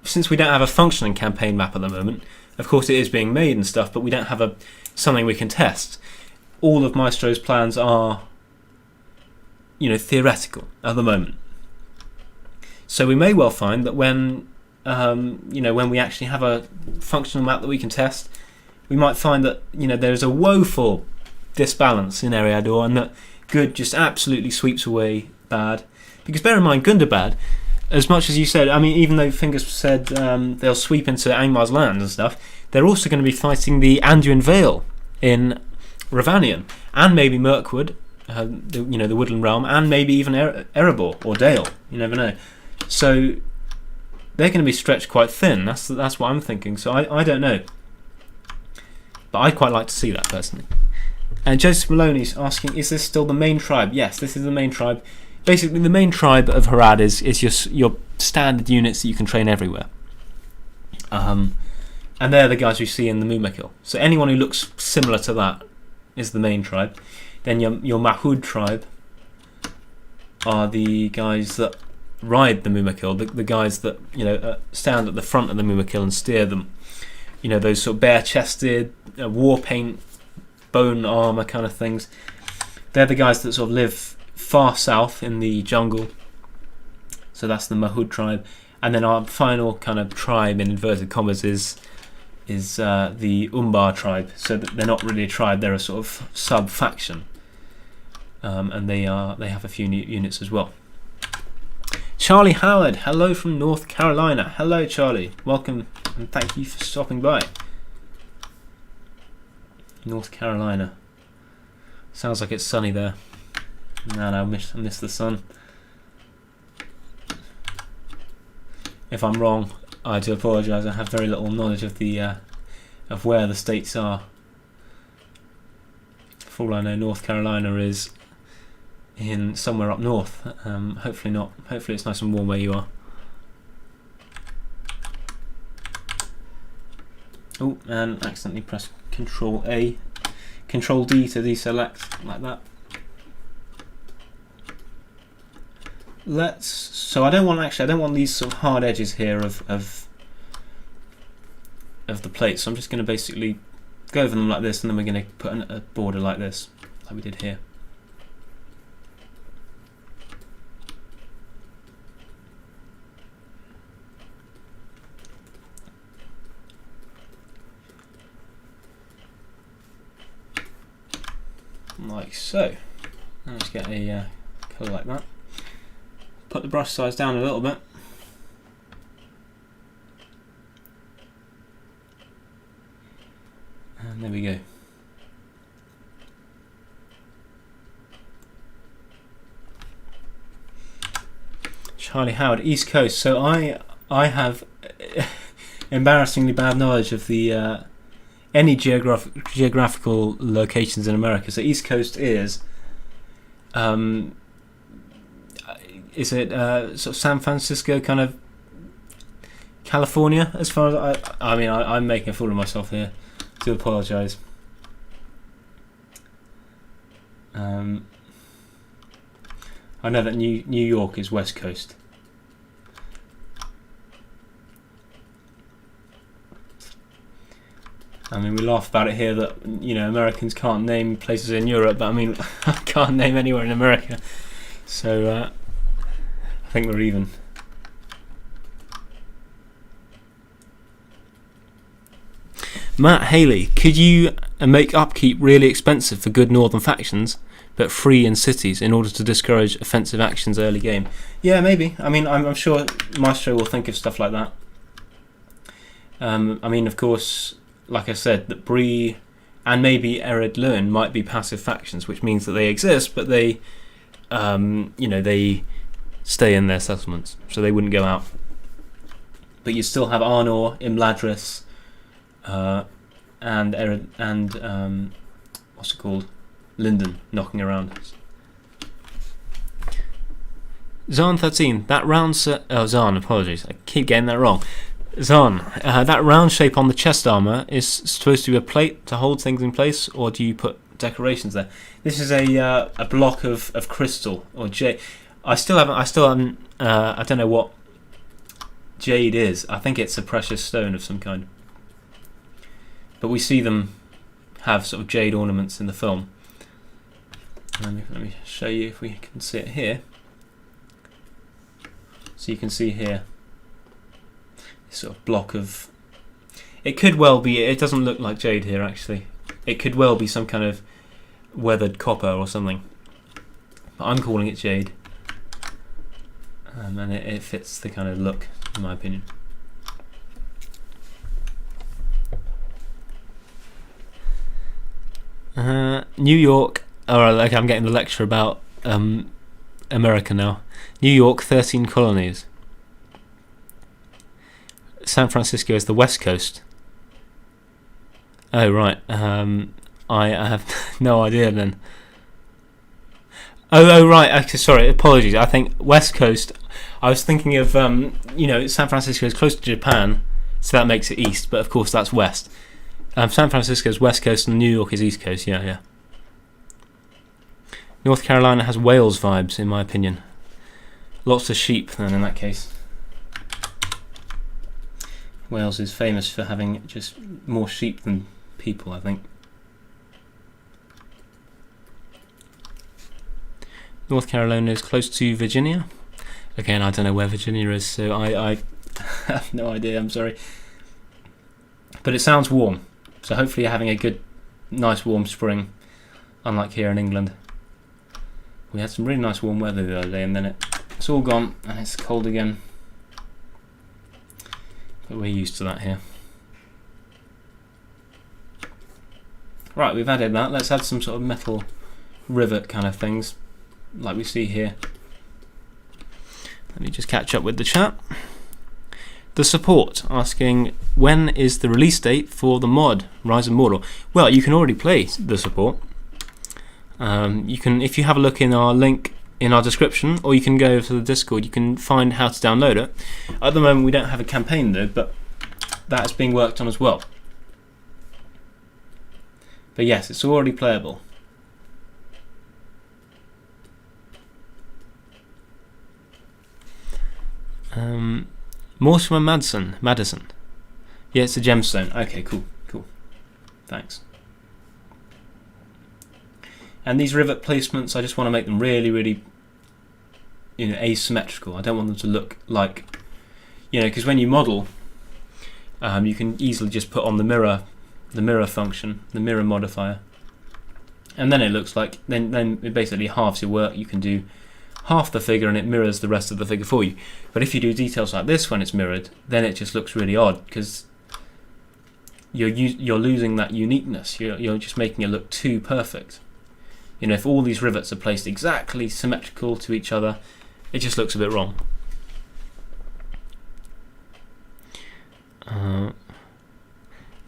since we don't have a functioning campaign map at the moment, of course it is being made and stuff, but we don't have something we can test. All of Maestro's plans are, theoretical at the moment. So we may well find that when we actually have a functional map that we can test, we might find that there's a woeful disbalance in Eriador, and that good just absolutely sweeps away bad. Because bear in mind, Gundabad, as much as you said, I mean, even though Fingers said they'll sweep into Angmar's lands and stuff, they're also going to be fighting the Anduin Vale in Ravanion, and maybe Mirkwood, the Woodland Realm, and maybe even Erebor or Dale. You never know. So they're going to be stretched quite thin. That's what I'm thinking. So I don't know, but I'd quite like to see that personally. And Joseph Maloney's asking, is this still the main tribe? Yes, this is the main tribe. Basically, the main tribe of Harad is your standard units that you can train everywhere. And they're the guys you see in the Mumakil. So anyone who looks similar to that is the main tribe. Then your Mahud tribe are the guys that ride the Mumakil, the guys that stand at the front of the Mumakil and steer them. Those sort of bare-chested, war paint, bone armor kind of things. They're the guys that sort of live far south in the jungle. So that's the Mahud tribe. And then our final kind of tribe in inverted commas is the Umbar tribe. So they're not really a tribe; they're a sort of sub-faction, and they have a few units as well. Charlie Howard, hello from North Carolina. Hello, Charlie. Welcome and thank you for stopping by. North Carolina. Sounds like it's sunny there. No, I miss the sun. If I'm wrong, I do apologise. I have very little knowledge of the of where the states are. For all I know, North Carolina is in somewhere up north. Hopefully not. Hopefully it's nice and warm where you are. Oh, and accidentally press Control A, Control D to deselect like that. So I don't want these sort of hard edges here of the plate. So I'm just going to basically go over them like this, and then we're going to put a border like this, like we did here. Like so. Let's get a colour like that. Put the brush size down a little bit. And there we go. Charlie Howard, East Coast. So I have embarrassingly bad knowledge of the any geographical locations in America. So East Coast is it sort of San Francisco, kind of California? As far as I'm making a fool of myself here. Do apologise. I know that New York is West Coast. I mean, we laugh about it here that, you know, Americans can't name places in Europe, but I mean, I can't name anywhere in America. So I think we're even. Matt Haley, could you make upkeep really expensive for good northern factions, but free in cities in order to discourage offensive actions early game? Yeah, maybe. I mean, I'm sure Maestro will think of stuff like that. I mean, of course, like I said, that Bree and maybe Ered Luin might be passive factions, which means that they exist, but they, they stay in their settlements, so they wouldn't go out. But you still have Arnor, Imladris, and Ered, and what's it called, Linden, knocking around. Zahn 13, that round Zahn, apologies, I keep getting that wrong. Zahn, that round shape on the chest armor is supposed to be a plate to hold things in place, or do you put decorations there? This is a block of crystal or jade. I still haven't. I don't know what jade is. I think it's a precious stone of some kind. But we see them have sort of jade ornaments in the film. Let me show you if we can see it here. So you can see here. Sort of block of, it could well be, it doesn't look like jade here actually, it could well be some kind of weathered copper or something, but I'm calling it jade, and it fits the kind of look, in my opinion. New York, like I'm getting the lecture about America now. New York, 13 colonies. San Francisco is the West Coast. Oh right, I have no idea then. Oh right. Okay, sorry. Apologies. I think West Coast. I was thinking of San Francisco is close to Japan, so that makes it east. But of course that's west. San Francisco is West Coast and New York is East Coast. Yeah. North Carolina has Wales vibes, in my opinion. Lots of sheep then in that case. Wales is famous for having just more sheep than people, I think. North Carolina is close to Virginia. Again, I don't know where Virginia is, so I have no idea, I'm sorry. But it sounds warm, so hopefully you're having a good, nice warm spring, unlike here in England. We had some really nice warm weather the other day, and then it It's all gone and it's cold again. But we're used to that here. Right, we've added that. Let's add some sort of metal rivet kind of things, like we see here. Let me just catch up with the chat. The support asking, when is the release date for the mod Rise of Mordor? Well, you can already play the support. You can, if you have a look in our link in our description, or you can go to the Discord, you can find how to download it. At the moment we don't have a campaign though, but that is being worked on as well. But yes, it's already playable. Mortimer Madison. Yeah, it's a gemstone. Okay, cool. Thanks. And these rivet placements, I just want to make them really, asymmetrical. I don't want them to look like, because when you model, you can easily just put on the mirror function, the mirror modifier, and then it looks like then it basically halves your work. You can do half the figure and it mirrors the rest of the figure for you. But if you do details like this when it's mirrored, then it just looks really odd because you're losing that uniqueness. You're just making it look too perfect. If all these rivets are placed exactly symmetrical to each other, it just looks a bit wrong. The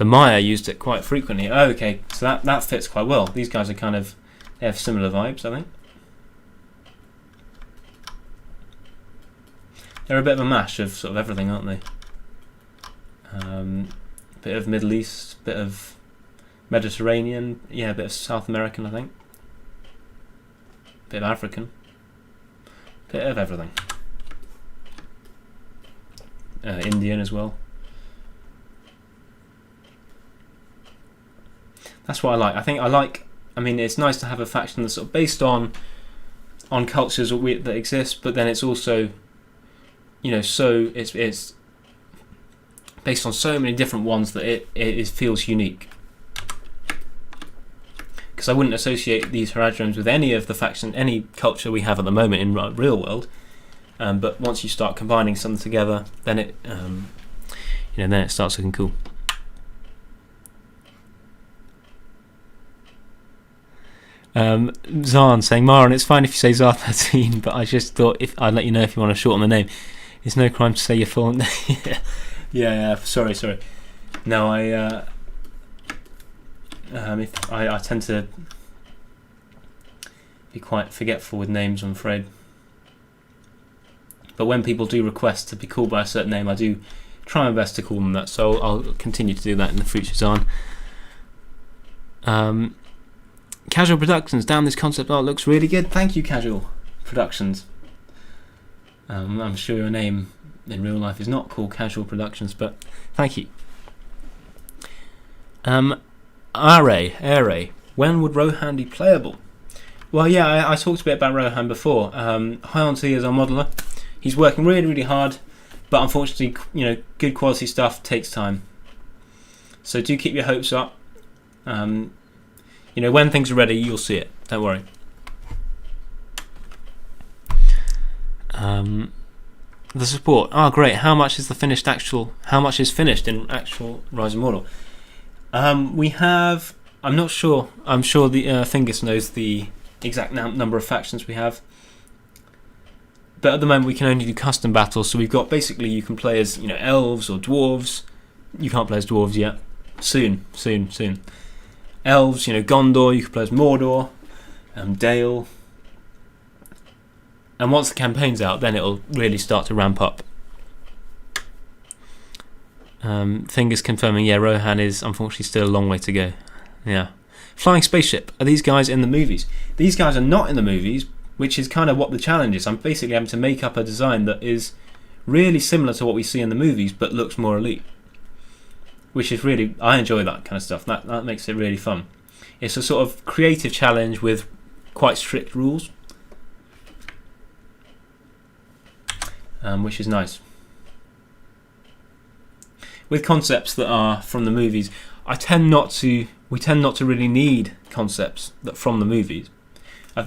Maya used it quite frequently. Oh, okay, so that fits quite well. These guys are they have similar vibes, I think. They're a bit of a mash of sort of everything, aren't they? Bit of Middle East, bit of Mediterranean, yeah, a bit of South American, I think. Bit of African. Bit of everything. Indian as well. That's what I like. I mean, it's nice to have a faction that's sort of based on cultures that exist, but then it's also, so it's based on so many different ones that it feels unique. Because I wouldn't associate these Haradrims with any of the faction, any culture we have at the moment in real world. But once you start combining some together, then it, then it starts looking cool. Zarn saying, Maron, it's fine if you say Zar13, but I just thought I'd let you know if you want to shorten the name. It's no crime to say your full name. yeah, sorry. No, I tend to be quite forgetful with names, I'm afraid. But when people do request to be called by a certain name, I do try my best to call them that, so I'll continue to do that in the future, Zarn. Casual Productions, damn, this concept art looks really good. Thank you, Casual Productions. I'm sure your name in real life is not called Casual Productions, but thank you. Are, when would Rohan be playable? Well, yeah, I talked a bit about Rohan before. Hyonti is our modeler. He's working really hard, but unfortunately, good quality stuff takes time. So do keep your hopes up. When things are ready, you'll see it. Don't worry. The support. Oh, great. How much is finished in actual Rise of Mordor? We have. I'm not sure. I'm sure the Thingus knows the exact number of factions we have. But at the moment, we can only do custom battles. So we've got basically you can play as elves or dwarves. You can't play as dwarves yet. Soon. Elves, Gondor, you can play as Mordor, Dale. And once the campaign's out, then it'll really start to ramp up. Fingers confirming, yeah, Rohan is unfortunately still a long way to go. Yeah. Flying spaceship. Are these guys in the movies? These guys are not in the movies, which is kind of what the challenge is. I'm basically having to make up a design that is really similar to what we see in the movies, but looks more elite. Which is really, I enjoy that kind of stuff. That makes it really fun. It's a sort of creative challenge with quite strict rules, which is nice. With concepts that are from the movies, we tend not to really need concepts that from the movies.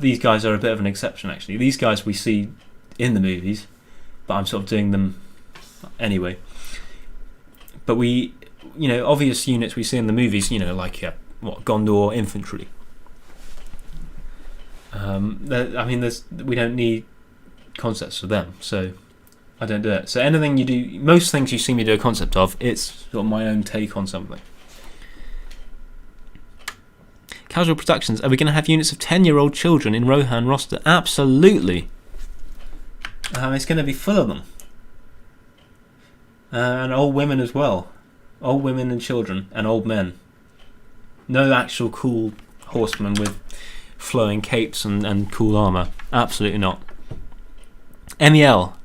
These guys are a bit of an exception, actually. These guys we see in the movies, but I'm sort of doing them anyway. But obvious units we see in the movies, like Gondor infantry. We don't need concepts for them, so I don't do it. So anything you do, most things you see me do a concept of, it's sort of my own take on something. Casual Productions, are we going to have units of 10-year-old children in Rohan roster? Absolutely. It's going to be full of them. And old women as well. Old women and children and old men. No actual cool horsemen with flowing capes and cool armour. Absolutely not. MEL.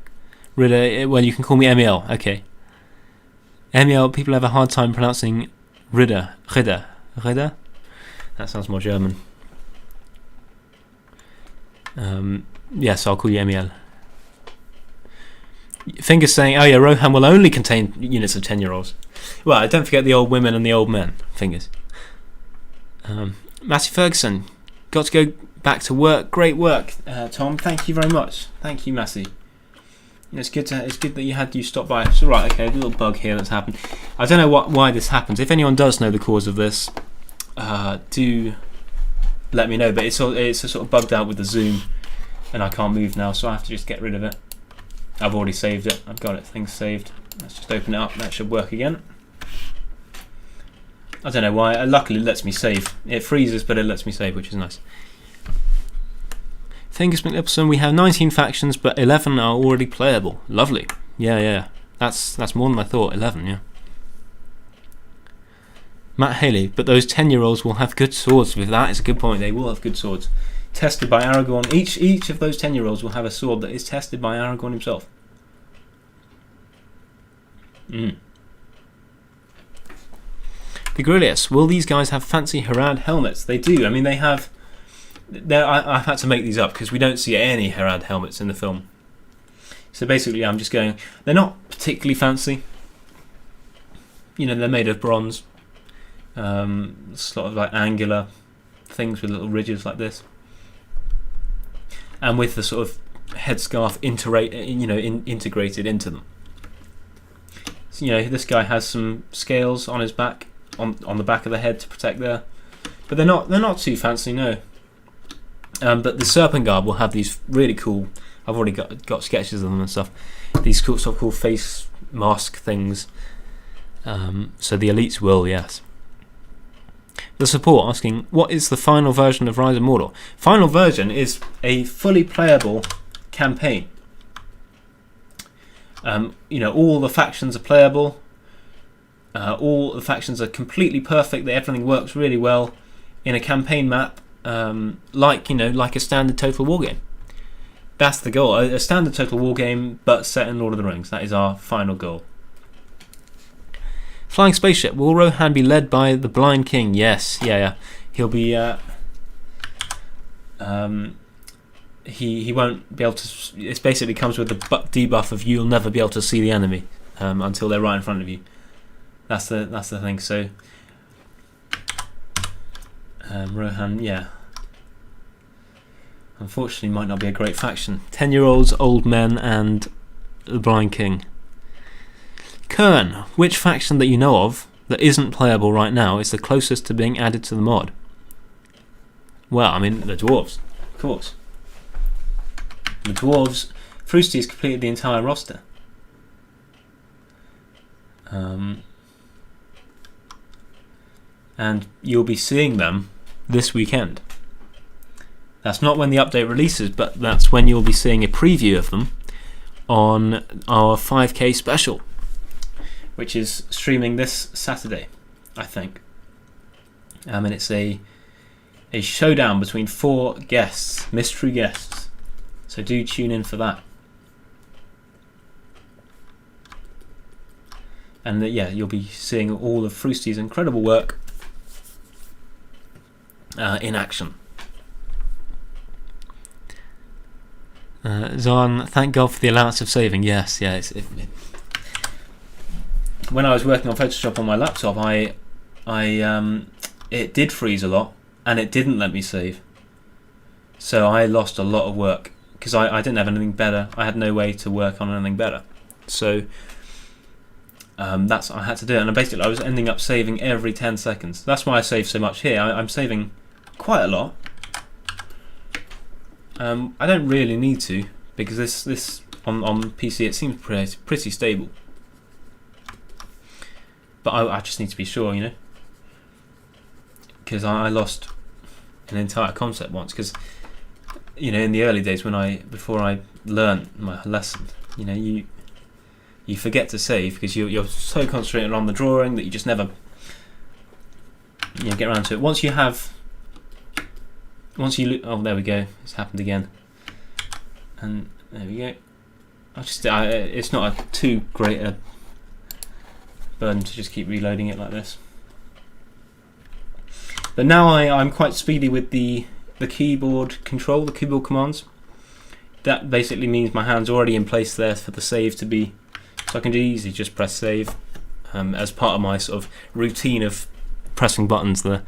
Ridder, well, you can call me MEL, okay. MEL, people have a hard time pronouncing Ridder? That sounds more German. Yes, I'll call you MEL. Fingers saying, oh yeah, Rohan will only contain units of 10-year-olds. Well, don't forget the old women and the old men. Fingers. Matthew Ferguson, got to go back to work. Great work, Tom. Thank you very much. Thank you, Massey. It's good that you stop by. So, right, okay, a little bug here that's happened. I don't know why this happens. If anyone does know the cause of this, do let me know. But it's sort of bugged out with the Zoom, and I can't move now, so I have to just get rid of it. I've already saved it. I've got it. Things saved. Let's just open it up. That should work again. I don't know why. Luckily, it lets me save. It freezes, but it lets me save, which is nice. Fingers McNippleson, we have 19 factions, but 11 are already playable. Lovely. Yeah. That's more than I thought. 11, yeah. Matt Haley, but those 10-year-olds will have good swords. With that, it's a good point. They will have good swords. Tested by Aragorn. Each of those 10-year-olds will have a sword that is tested by Aragorn himself. The Grillius, will these guys have fancy Harad helmets? They do. I mean, they have. I've had to make these up because we don't see any Harad helmets in the film. So basically, I'm just going. They're not particularly fancy. They're made of bronze. Sort of like angular things with little ridges like this, and with the sort of headscarf integrated into them. So, this guy has some scales on his back, on the back of the head to protect there, but they're not too fancy, no. But the Serpent Guard will have these really cool. I've already got sketches of them and stuff. These sort of cool face mask things. So the elites will, yes. The support asking, what is the final version of Rise of Mordor? Final version is a fully playable campaign. All the factions are playable. All the factions are completely perfect. Everything works really well in a campaign map, like a standard Total War game. That's the goal. A standard Total War game, but set in Lord of the Rings. That is our final goal. Flying spaceship. Will Rohan be led by the Blind King? Yes. Yeah. He'll be. He won't be able to. It basically comes with the debuff of you'll never be able to see the enemy until they're right in front of you. That's the thing. So Rohan, yeah. Unfortunately, might not be a great faction. 10-year-olds, old men, and the Blind King. Kern, which faction that you know of that isn't playable right now is the closest to being added to the mod? Well, I mean, the Dwarves, of course. The Dwarves, Froosty's completed the entire roster. And you'll be seeing them this weekend. That's not when the update releases, but that's when you'll be seeing a preview of them on our 5K special, which is streaming this Saturday, I think. And it's a showdown between 4 guests, mystery guests. So do tune in for that. And you'll be seeing all of Froosty's incredible work in action. Zan, thank God for the allowance of saving. Yes, yeah. When I was working on Photoshop on my laptop, it did freeze a lot, and it didn't let me save. So I lost a lot of work because I didn't have anything better. I had no way to work on anything better, so I had to do it. And basically I was ending up saving every 10 seconds. That's why I save so much here. I'm saving quite a lot. I don't really need to, because this on PC it seems pretty stable. But I just need to be sure, you know, because I lost an entire concept once. Because, you know, in the early days before I learned my lesson, you know, you forget to save because you're so concentrated on the drawing that you just never, you know, get around to it. Once you oh, there we go, it's happened again, and there we go. It's not a too great a burden to just keep reloading it like this. But now I'm quite speedy with the keyboard control, the keyboard commands. That basically means my hand's already in place there for the save to be, so I can easily just press save as part of my sort of routine of pressing buttons there.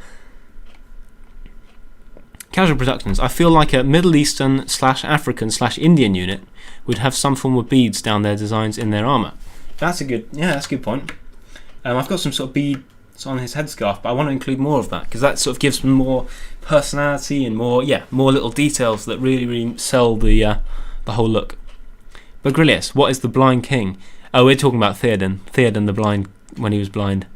Casual Productions. I feel like a Middle Eastern / African / Indian unit would have some form of beads down their designs in their armour. That's a good point. I've got some sort of beads on his headscarf, but I want to include more of that because that sort of gives more personality and more little details that really sell the whole look. But Grillius, what is the Blind King? Oh, we're talking about Theoden the blind, when he was blind.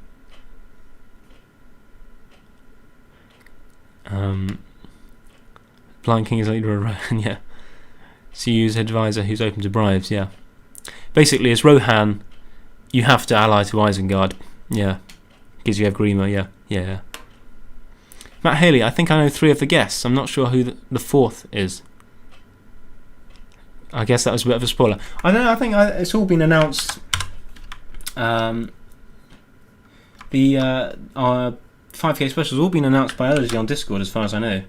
Blind King is leader of Rohan, yeah. CU's advisor who's open to bribes, yeah. Basically, as Rohan, you have to ally to Isengard, yeah. Because you have Grima, yeah. Matt Haley, I think I know 3 of the guests. I'm not sure who the 4th is. I guess that was a bit of a spoiler. I don't know, I think it's all been announced. Our 5K specials all been announced by others on Discord, as far as I know.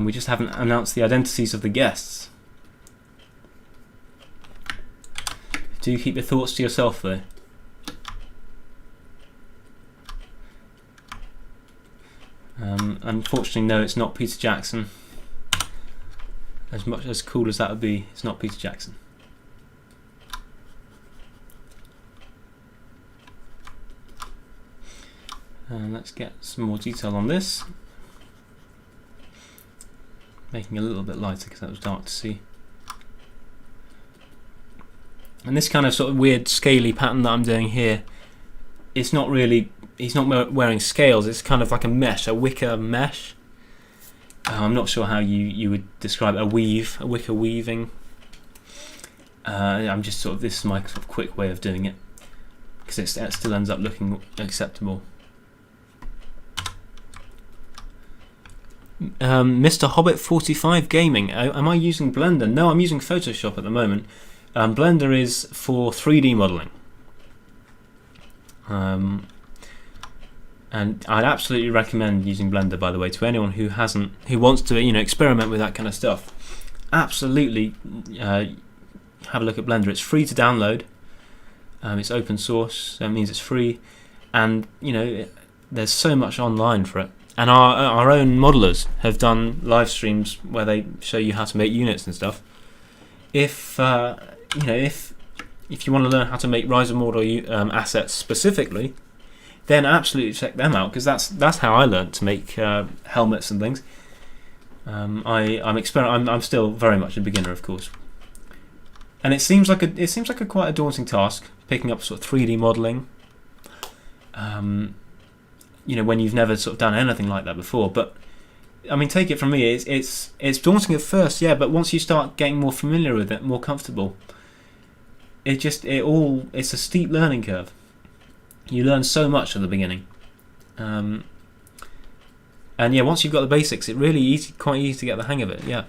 We just haven't announced the identities of the guests. Do keep your thoughts to yourself, though. Unfortunately, no, it's not Peter Jackson. As much as cool as that would be, it's not Peter Jackson. Let's get some more detail on this. Making it a little bit lighter because that was dark to see. And this kind of sort of weird scaly pattern that I'm doing here, it's not really, he's not wearing scales, it's kind of like a mesh, a wicker mesh. I'm not sure how you would describe it, a wicker weaving. I'm just sort of, this is my sort of quick way of doing it because it still ends up looking acceptable. Mr. Hobbit 45 Gaming. Am I using Blender? No, I'm using Photoshop at the moment. Blender is for 3D modeling. And I'd absolutely recommend using Blender, by the way, to anyone who wants to, you know, experiment with that kind of stuff. Absolutely, have a look at Blender. It's free to download. It's open source. That means it's free, and you know, there's so much online for it. And our own modelers have done live streams where they show you how to make units and stuff. If you know, if you want to learn how to make Rise of Mordor assets specifically, then absolutely check them out because that's how I learned to make helmets and things. I'm still very much a beginner, of course, and it seems like quite a daunting task picking up sort of 3D modeling. You know, when you've never sort of done anything like that before. But I mean, take it from me, it's daunting at first, yeah. But once you start getting more familiar with it, more comfortable, it's a steep learning curve. You learn so much at the beginning, and yeah, once you've got the basics, it's really quite easy to get the hang of it, yeah.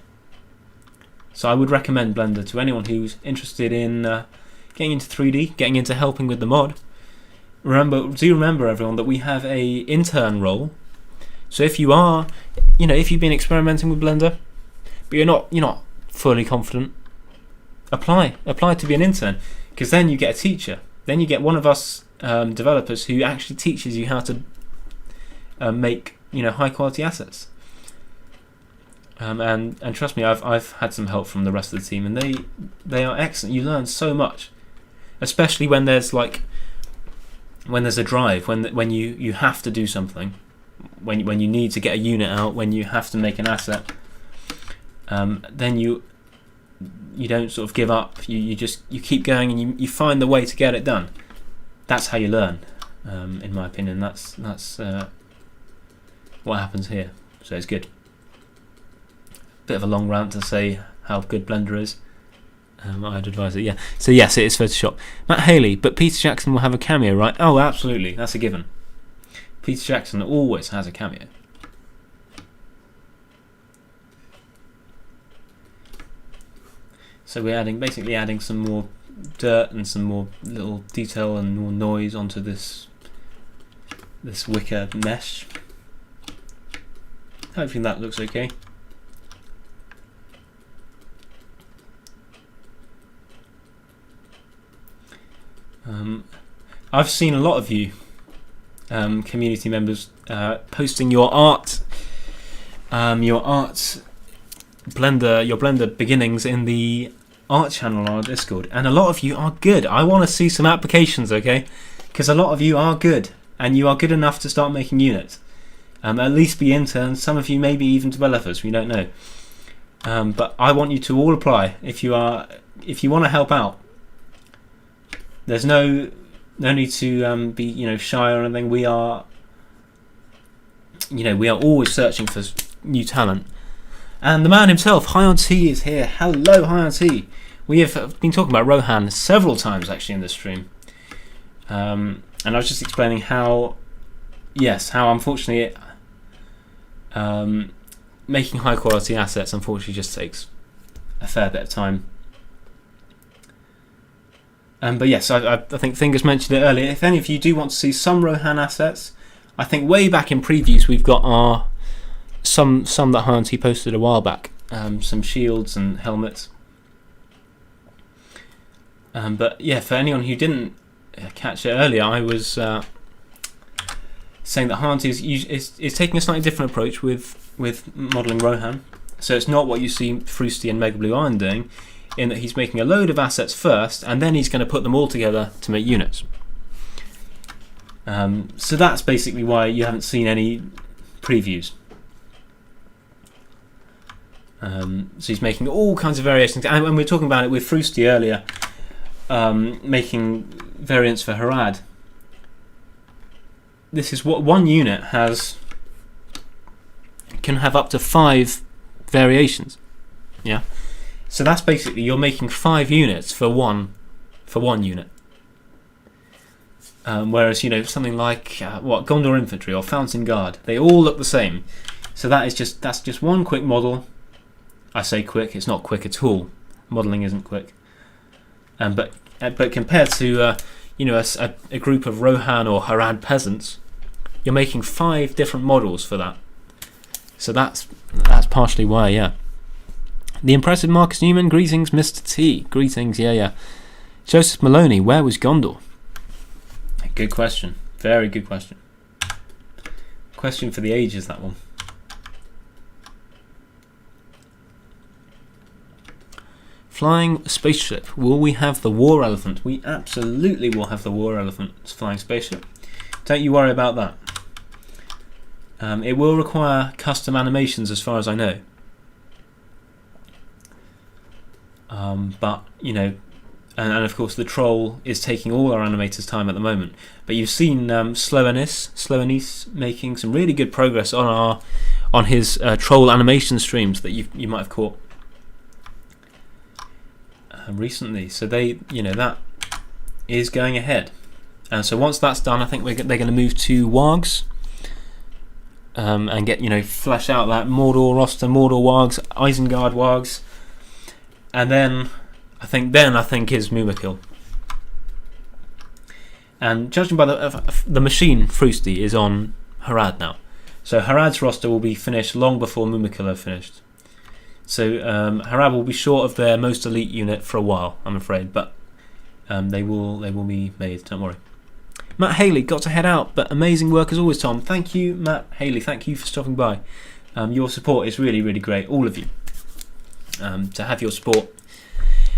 So I would recommend Blender to anyone who's interested in getting into 3D, getting into helping with the mod. Remember everyone that we have a intern role. So if you are, you know, if you've been experimenting with Blender, but you're not fully confident, apply to be an intern, because then you get a teacher. Then you get one of us developers who actually teaches you how to make, you know, high quality assets. And trust me, I've had some help from the rest of the team, and they are excellent. You learn so much, especially when there's a drive, when you have to do something, when you need to get a unit out, when you have to make an asset. Then you don't sort of give up. You keep going, and you find the way to get it done. That's how you learn, in my opinion. That's what happens here. So it's good. Bit of a long rant to say how good Blender is. I'd advise it. Yeah. So yes, it is Photoshop. Matt Haley, but Peter Jackson will have a cameo, right? Oh, absolutely. That's a given. Peter Jackson always has a cameo. So we're basically adding some more dirt and some more little detail and more noise onto this wicker mesh. Hopefully that looks okay. I've seen a lot of you community members posting your art Blender beginnings in the art channel on our Discord, and a lot of you are good. I want to see some applications, okay? Because a lot of you are good, and you are good enough to start making units. At least be interns. Some of you maybe even developers. We don't know. But I want you to all apply if you want to help out. There's no need to be shy or anything. We are always searching for new talent. And the man himself, High on T, is here. Hello, High on T. We have been talking about Rohan several times actually in this stream. And I was just explaining how unfortunately making high quality assets unfortunately just takes a fair bit of time. But yes, I think Fingers mentioned it earlier. If any of you do want to see some Rohan assets, I think way back in previews we've got some that High on T posted a while back. Some shields and helmets. But yeah, for anyone who didn't catch it earlier, I was saying that High on T is taking a slightly different approach with modelling Rohan. So it's not what you see Frusty and Mega Blue Iron doing, in that he's making a load of assets first, and then he's going to put them all together to make units. So that's basically why you haven't seen any previews. So he's making all kinds of variations, and when we were talking about it with Frusty earlier, making variants for Harad. This is what one unit can have up to 5 variations. Yeah. So that's basically you're making 5 units for one unit. Whereas something like Gondor Infantry or Fountain Guard, they all look the same. So that's just one quick model. I say quick, it's not quick at all. Modelling isn't quick. But compared to a group of Rohan or Harad peasants, you're making 5 different models for that. So that's partially why, yeah. The impressive Marcus Newman, greetings, Mr. T. Greetings, yeah. Joseph Maloney, where was Gondor? Good question. Very good question. Question for the ages, that one. Flying spaceship. Will we have the war elephant? We absolutely will have the war elephant flying spaceship. Don't you worry about that. It will require custom animations as far as I know. But and of course the troll is taking all our animators' time at the moment. But you've seen Sloanis making some really good progress on his troll animation streams that you might have caught recently. So that is going ahead. And so once that's done, I think they're going to move to Wargs and get flesh out that Mordor roster, Mordor Wargs, Isengard Wargs. And then I think is Mumakil. And judging by the machine, Frusty is on Harad now. So Harad's roster will be finished long before Mumakil are finished. So Harad will be short of their most elite unit for a while, I'm afraid, but they will be made. Don't worry. Matt Haley got to head out, but amazing work as always, Tom. Thank you, Matt Haley. Thank you for stopping by. Your support is really, really great, all of you. To have your support,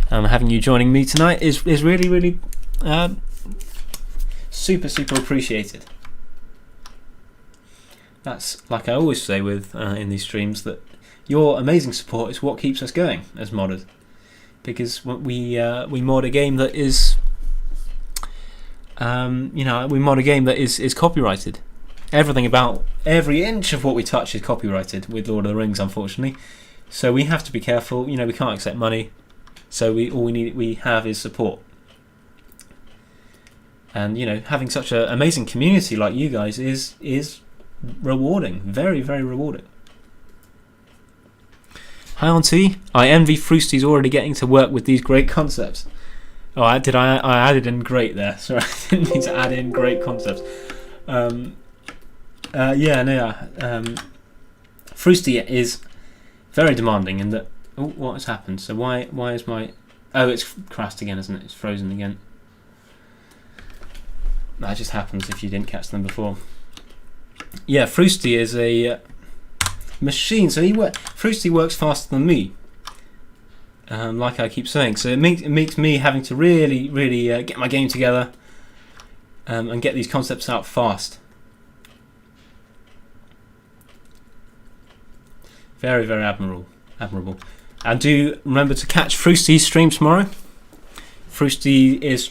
having you joining me tonight is really, really super, super appreciated. That's like I always say with in these streams, that your amazing support is what keeps us going as modders, because we mod a game that is we mod a game that is copyrighted. Everything about every inch of what we touch is copyrighted with Lord of the Rings, unfortunately. So we have to be careful. We can't accept money. So all we have is support. And having such an amazing community like you guys is rewarding, very, very rewarding. Hi Auntie, I envy Froosty's already getting to work with these great concepts. Oh, I added in great there. Sorry, I didn't mean to add in great concepts. Froosty is very demanding in that. Oh, what has happened? So why is my? Oh, it's crashed again, isn't it? It's frozen again. That just happens if you didn't catch them before. Yeah, Froosty is a machine. So Froosty works faster than me. Like I keep saying. So it makes me having to really, really get my game together and get these concepts out fast. Very, very admirable. And do remember to catch Froosty's stream tomorrow. Froosty is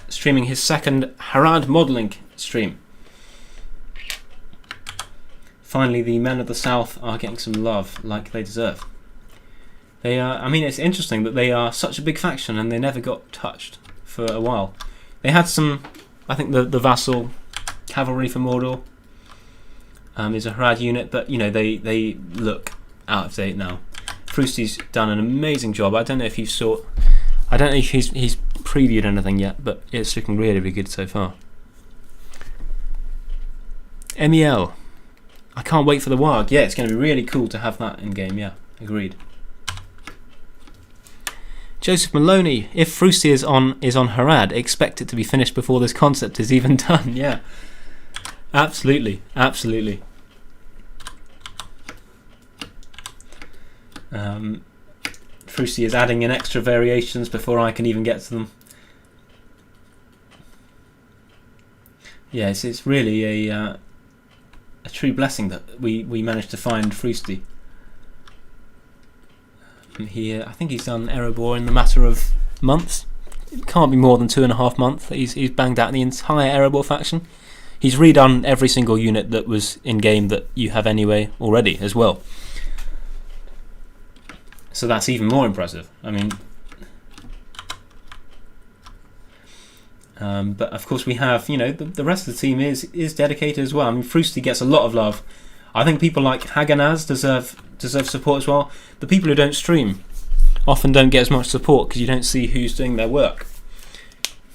streaming his second Harad modelling stream. Finally, the men of the South are getting some love like they deserve. They are. I mean, it's interesting that they are such a big faction and they never got touched for a while. They had some. I think the vassal cavalry for Mordor is a Harad unit, but they look out of date now. Froosty's done an amazing job. I don't know if you saw. I don't know if he's previewed anything yet, but it's looking really, really good so far. MEL. I can't wait for the WAG. Yeah, it's going to be really cool to have that in game. Yeah, agreed. Joseph Maloney. If Froosty is on Harad, expect it to be finished before this concept is even done. Yeah, absolutely. Froosty is adding in extra variations before I can even get to them. Yes, it's really a true blessing that we managed to find Froosty. I think he's done Erebor in the matter of months. It can't be more than 2.5 months. He's banged out the entire Erebor faction. He's redone every single unit that was in game that you have anyway already as well. So that's even more impressive. I mean, but of course we have, the rest of the team is dedicated as well. I mean, Froosty gets a lot of love. I think people like Haganaz deserve support as well. The people who don't stream often don't get as much support because you don't see who's doing their work.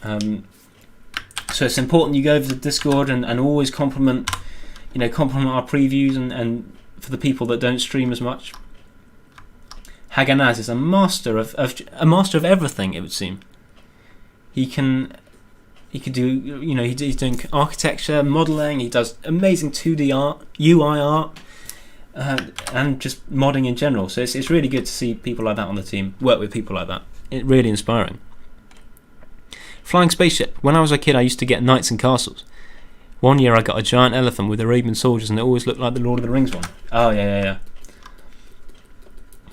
So it's important you go over to Discord and always compliment our previews and for the people that don't stream as much. Haganaz is a master of everything, it would seem. He could do, he's doing architecture, modelling, he does amazing 2D art, UI art, and just modding in general. So it's really good to see people like that on the team, work with people like that. It's really inspiring. Flying spaceship. When I was a kid, I used to get knights and castles. One year I got a giant elephant with Arabian soldiers and it always looked like the Lord of the Rings one. Oh, yeah.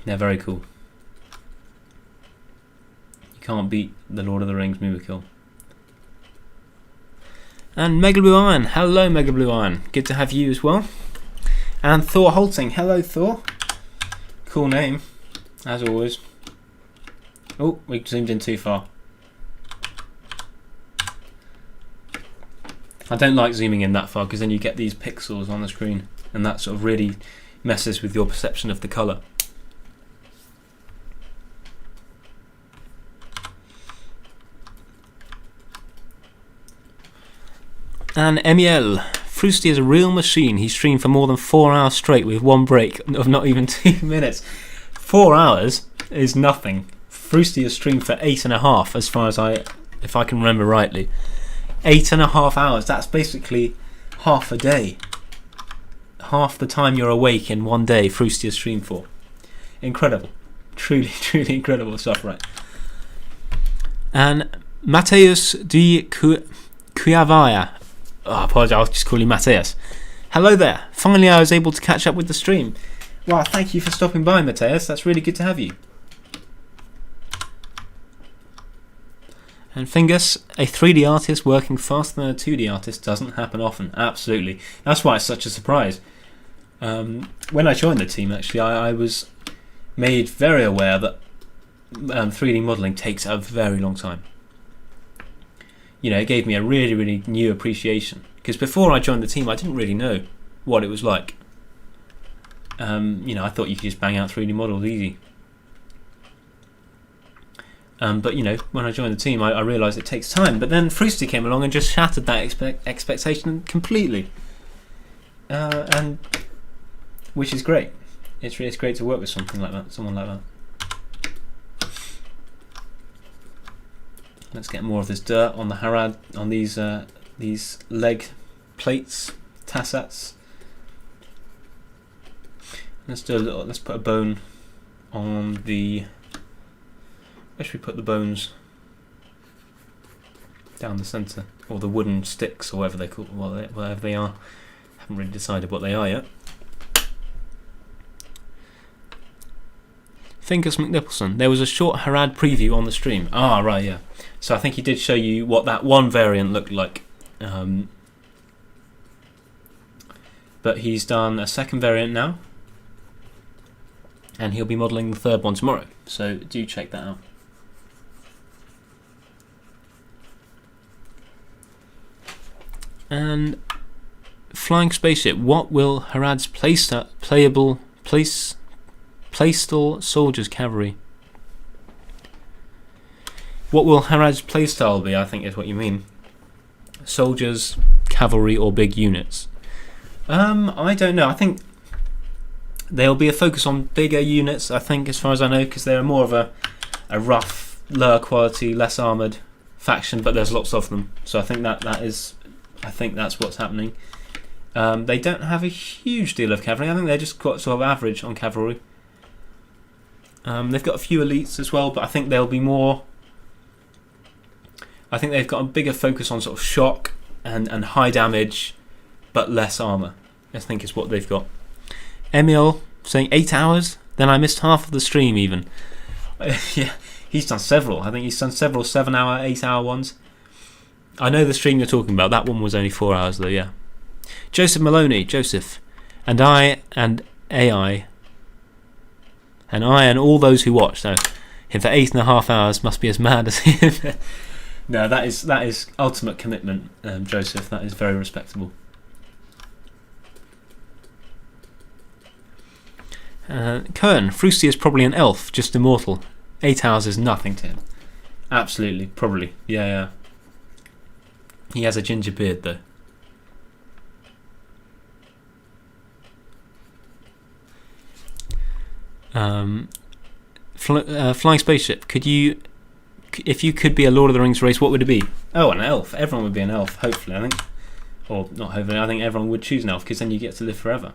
They're very cool. You can't beat the Lord of the Rings Miracle. And Mega Blue Iron. Hello, Mega Blue Iron. Good to have you as well. And Thor Holting. Hello, Thor. Cool name, as always. Oh, we zoomed in too far. I don't like zooming in that far because then you get these pixels on the screen and that sort of really messes with your perception of the colour. And MEL, Froosty is a real machine. He streamed for more than 4 hours straight with one break of not even 2 minutes. 4 hours is nothing. Froosty has streamed for 8.5, as far as if I can remember rightly. 8.5 hours. That's basically half a day. half the time you're awake in one day Frusty has streamed for. Incredible. Truly, truly incredible stuff, right? And Mateus de Cuiavaya. I apologise, I'll just call you Mateus. Hello there. Finally I was able to catch up with the stream. Well, thank you for stopping by, Mateus. That's really good to have you. And Fingus, a 3D artist working faster than a 2D artist doesn't happen often. Absolutely. That's why it's such a surprise. When I joined the team, actually, I was made very aware that 3D modelling takes a very long time. You know, it gave me a really, really new appreciation. Because before I joined the team, I didn't really know what it was like. You know, I thought you could just bang out 3D models easy. But you know, when I joined the team, I realised it takes time. But then Frusty came along and just shattered that expectation completely, and which is great. It's great to work with someone like that. Let's get more of this dirt on the Harad, on these leg plates, tassets. Let's put a bone on the. Where should we put the bones? Down the centre, or the wooden sticks, or whatever they call, whatever they are. Haven't really decided what they are yet. Fingus McNippleson. There was a short Harad preview on the stream. Ah, right, yeah. So I think he did show you what that one variant looked like. But he's done a second variant now, and he'll be modelling the third one tomorrow. So do check that out. And Flying Spaceship, what will Harad's playstyle soldiers cavalry? What will Harad's playstyle be, I think is what you mean. Soldiers, cavalry or big units? I don't know. I think there'll be a focus on bigger units, I think, as far as I know, because they're more of a rough, lower quality, less armoured faction, but there's lots of them. So I think that's what's happening. They don't have a huge deal of cavalry. I think they're just quite sort of average on cavalry. They've got a few elites as well, but I think they'll be more. I think they've got a bigger focus on sort of shock and high damage, but less armour. I think is what they've got. Emil saying 8 hours. Then I missed half of the stream even. Yeah, he's done several. I think he's done several 7-hour, 8-hour ones. I know the stream you're talking about. That one was only 4 hours though. Yeah. Joseph Maloney, Joseph, and I and AI, and all those who watched him for 8.5 hours must be as mad as him. No, that is ultimate commitment, Joseph. That is very respectable. Kern, Frusty is probably an elf, just immortal. 8 hours is nothing to him. Absolutely, probably. Yeah. He has a ginger beard though. Flying Spaceship, if you could be a Lord of the Rings race, what would it be? Oh, an elf. Everyone would be an elf, hopefully, I think. Or not hopefully, I think everyone would choose an elf, because then you get to live forever.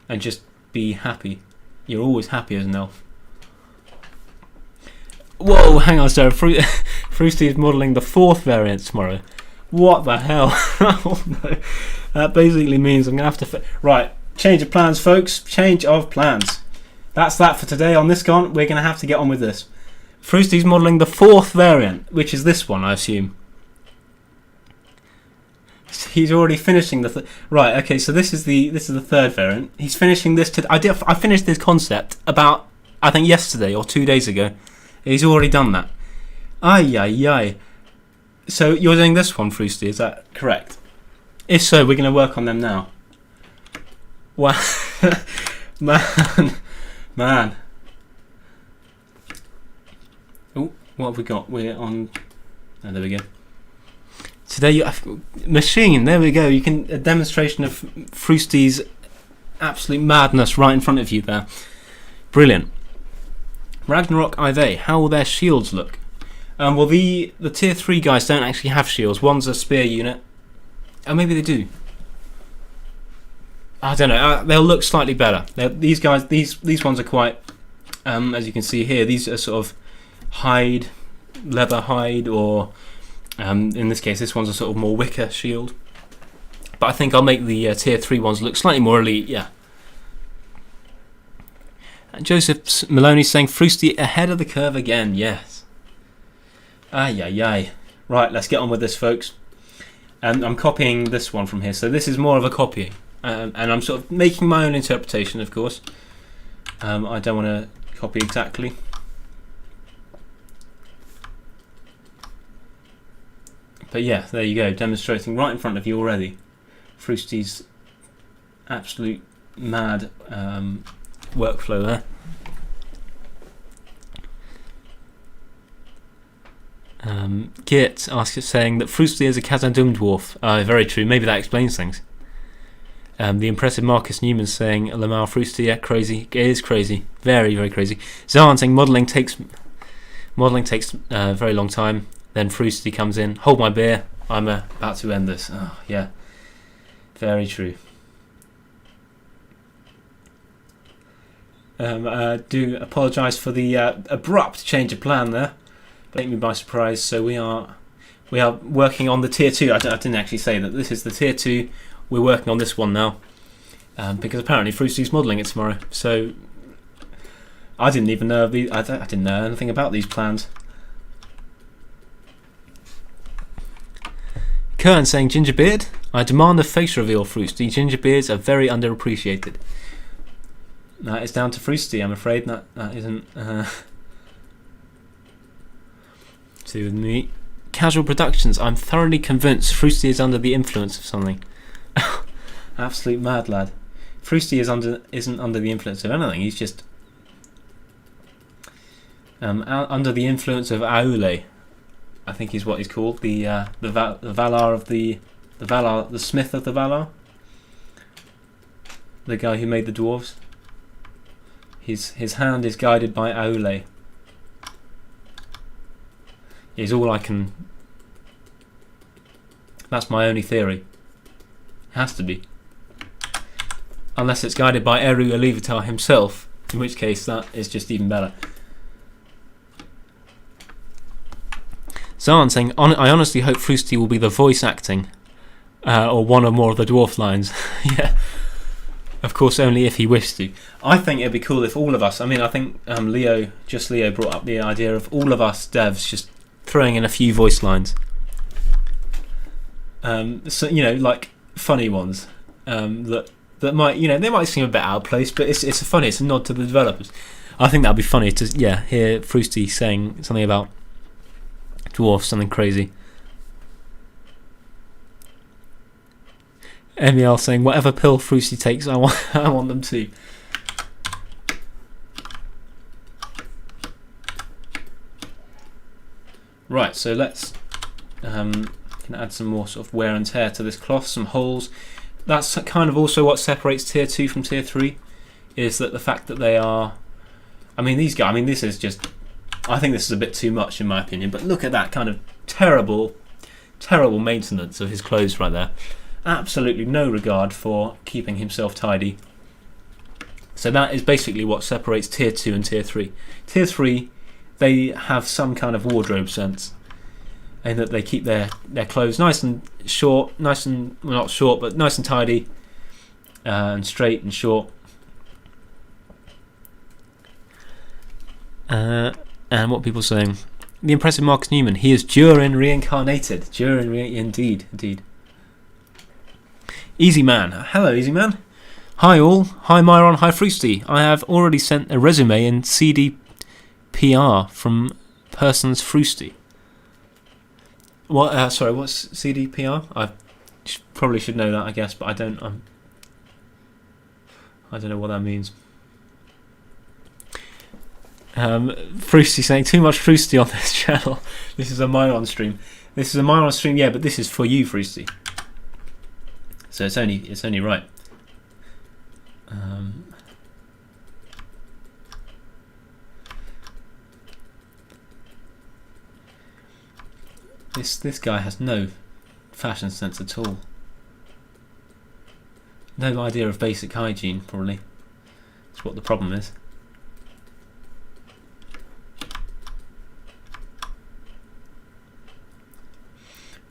And just be happy. You're always happy as an elf. Whoa, hang on, Sarah. Frusty is modelling the 4th variant tomorrow. What the hell? Oh, no. That basically means I'm going to have to... Right, change of plans, folks. Change of plans. That's that for today on this con. We're going to have to get on with this. Frusty's modelling the 4th variant, which is this one, I assume. He's already finishing the... Right, okay, so this is the 3rd variant. He's finishing this... I finished this concept about, I think, yesterday or 2 days ago. He's already done that. Ay. So you're doing this one, Frusty, is that correct? If so, we're going to work on them now. Wow. Man. Oh, what have we got? We're on... Oh, there we go. Today, machine, there we go. You can... A demonstration of Frusty's absolute madness right in front of you there. Brilliant. Ragnarok IV, how will their shields look? Well, the tier 3 guys don't actually have shields. One's a spear unit. Oh, maybe they do. I don't know. They'll look slightly better. These guys, these ones are quite, as you can see here, these are sort of hide, leather hide, or in this case, this one's a sort of more wicker shield. But I think I'll make the tier 3 ones look slightly more elite. Yeah. And Joseph Maloney saying Frosty ahead of the curve again. Yes. Ay. Right, let's get on with this, folks. And I'm copying this one from here, so this is more of a copying. And I'm sort of making my own interpretation, of course. I don't want to copy exactly. But yeah, there you go, demonstrating right in front of you already Frosty's absolute mad workflow there. Git asks, saying that Frosty is a Khazad-dûm dwarf. Very true, maybe that explains things. The impressive Marcus Newman saying Lamar Frosty, yeah, crazy. It is crazy, very, very crazy. Zahn saying modelling takes a very long time. Then Frosty comes in. Hold my beer. I'm about to end this. Oh yeah, very true. Do apologise for the abrupt change of plan there. Take me by surprise. So we are working on the tier 2. I didn't actually say that this is the tier 2. We're working on this one now because apparently Frosty's modelling it tomorrow. So I didn't even know I didn't know anything about these plans. Kern saying Gingerbeard, I demand a face reveal, Frosty. Gingerbeards are very underappreciated. That is down to Frosty, I'm afraid. That isn't to do with me. Casual Productions, I'm thoroughly convinced Frosty is under the influence of something. Absolute mad lad. Frosty isn't under the influence of anything. He's just under the influence of Aule, I think is what he's called. The Valar of the Valar, the Smith of the Valar. The guy who made the dwarves. His hand is guided by Aule. Is all I can. That's my only theory. Has to be. Unless it's guided by Eru Ilúvatar himself, in which case that is just even better. Zahn saying, I honestly hope Frosty will be the voice acting, or one or more of the dwarf lines. Yeah. Of course, only if he wished to. I think it'd be cool if all of us, I think Leo brought up the idea of all of us devs just throwing in a few voice lines. So, like funny ones that might, they might seem a bit out of place, but it's funny. It's a nod to the developers. I think that'd be funny to hear Frosty saying something about dwarfs, something crazy. Emiel saying whatever pill Frosty takes, I want them to. Right, so let's can add some more sort of wear and tear to this cloth, some holes. That's kind of also what separates tier 2 from tier 3, is that the fact that they are, these guys, this is just, I think this is a bit too much in my opinion, but look at that kind of terrible maintenance of his clothes right there. Absolutely no regard for keeping himself tidy. So that is basically what separates tier 2 and tier 3. Tier 3, they have some kind of wardrobe sense, in that they keep their clothes nice and short, not short, but nice and tidy, and straight and short. And what people saying? The impressive Marcus Newman. He is Durin reincarnated. Indeed. Easy Man. Hello, Easy Man. Hi all. Hi Myron. Hi Frosty. I have already sent a resume in CDPR from Persons Frosty. What? Sorry. What's CDPR? I probably should know that, I guess, but I don't. I don't know what that means. Frosty saying too much Frosty on this channel. This is a Myron stream. Yeah, but this is for you, Frosty. So it's only right. This guy has no fashion sense at all. no idea of basic hygiene, probably. That's what the problem is.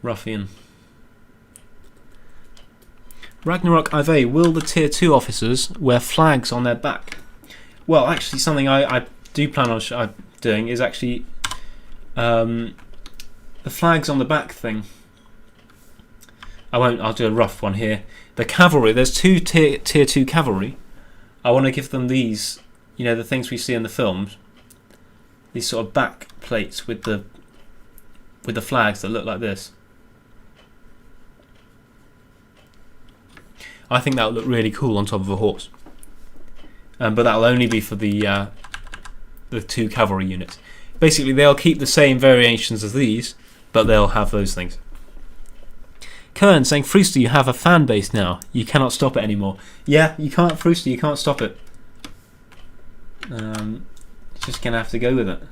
Ruffian. Ragnarok Ive, will the tier 2 officers wear flags on their back? Well, actually, something I do plan on doing is actually the flags on the back thing. I'll do a rough one here. The cavalry, there's two tier 2 cavalry. I want to give them these, you know, the things we see in the films. These sort of back plates with the flags that look like this. I think that would look really cool on top of a horse. But that'll only be for the 2 cavalry units. Basically, they'll keep the same variations as these, but they'll have those things. Kern saying, Frooster, you have a fan base now. You cannot stop it anymore. Yeah, you can't, Frooster, you can't stop it. Just going to have to go with it.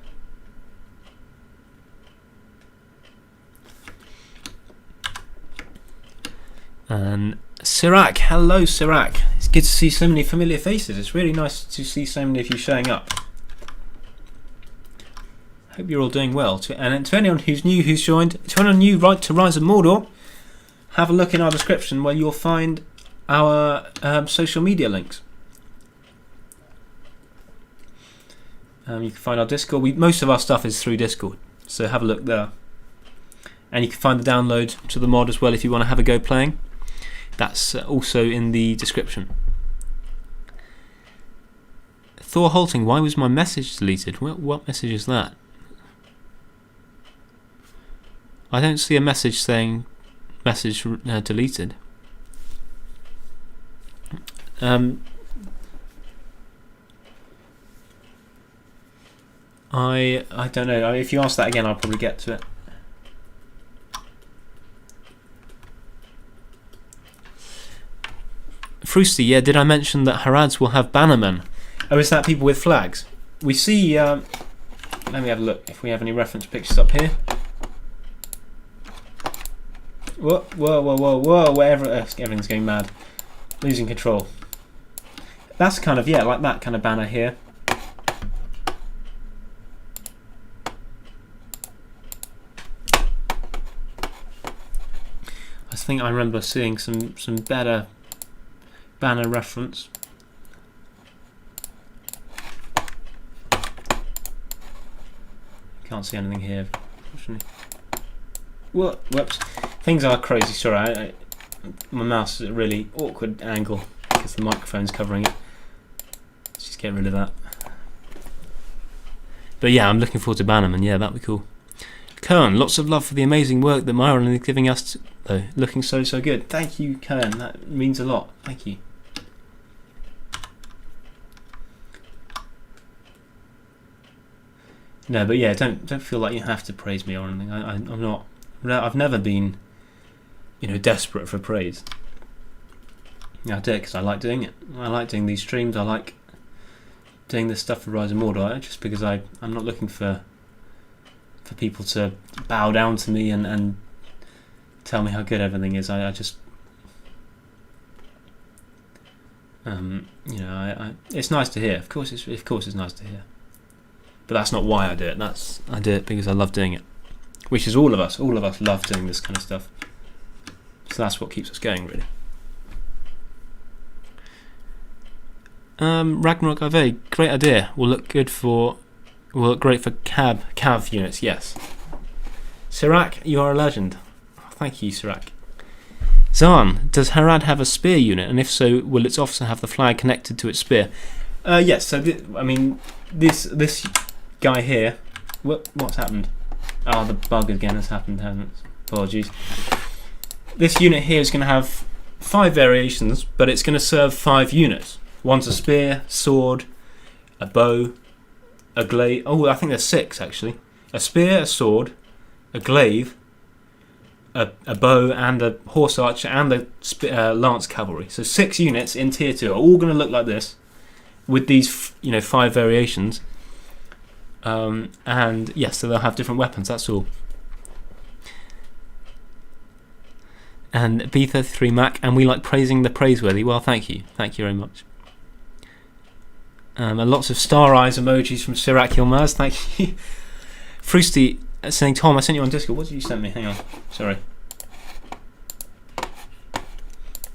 And Sirac, hello Sirac. It's good to see so many familiar faces. It's really nice to see so many of you showing up. Hope you're all doing well. And to anyone who's new, who's joined, to anyone new right to Rise of Mordor, have a look in our description where you'll find our social media links. You can find our Discord. Most of our stuff is through Discord, so have a look there. And you can find the download to the mod as well if you want to have a go playing. That's also in the description. Thor Halting, why was my message deleted? What message is that? I don't see a message saying message deleted. I don't know. If you ask that again, I'll probably get to it. Frosty, yeah, did I mention that Harads will have bannermen? Oh, is that people with flags? We see, let me have a look if we have any reference pictures up here. Whoa, whoa, whoa, whoa, whoa, wherever, everything's going mad. Losing control. That's kind of, yeah, like that kind of banner here. I think I remember seeing some better banner reference. Can't see anything here, unfortunately. Whoops. Things are crazy, sorry. My mouse is at a really awkward angle because the microphone's covering it. Let's just get rid of that. But yeah, I'm looking forward to Bannerman. Yeah, that'd be cool. Kern, lots of love for the amazing work that Myron is giving us, though. Looking so good. Thank you, Kern. That means a lot. Thank you. No, but yeah, don't feel like you have to praise me or anything. I'm not. I've never been, desperate for praise. I do it because I like doing it. I like doing these streams. I like doing this stuff for Rise of Mordor, just because I'm not looking for people to bow down to me and tell me how good everything is. I just, it's nice to hear. Of course, it's nice to hear. But that's not why I do it. I do it because I love doing it. Which is all of us. All of us love doing this kind of stuff. So that's what keeps us going, really. Ragnarok Ive, great idea. Will look great for cav units. Yes. Sirac, you are a legend. Oh, thank you, Sirac. Zan, does Harad have a spear unit? And if so, will its officer have the flag connected to its spear? Yes. So this guy here. What's happened? Oh, the bug again has happened, hasn't it? Apologies. This unit here is going to have 5 variations, but it's going to serve 5 units. One's a spear, sword, a bow, a glaive. Oh, I think there's 6 actually. A spear, a sword, a glaive, a bow, and a horse archer, and a lance cavalry. So 6 units in tier 2 are all going to look like this, with these 5 variations. And yes, so they'll have different weapons. That's all. And B33 Mac, and we like praising the praiseworthy. Well, thank you very much. And lots of star eyes emojis from Sirac Yilmaz. Thank you. Frusty saying, Tom, I sent you on Discord. What did you send me? Hang on. Sorry.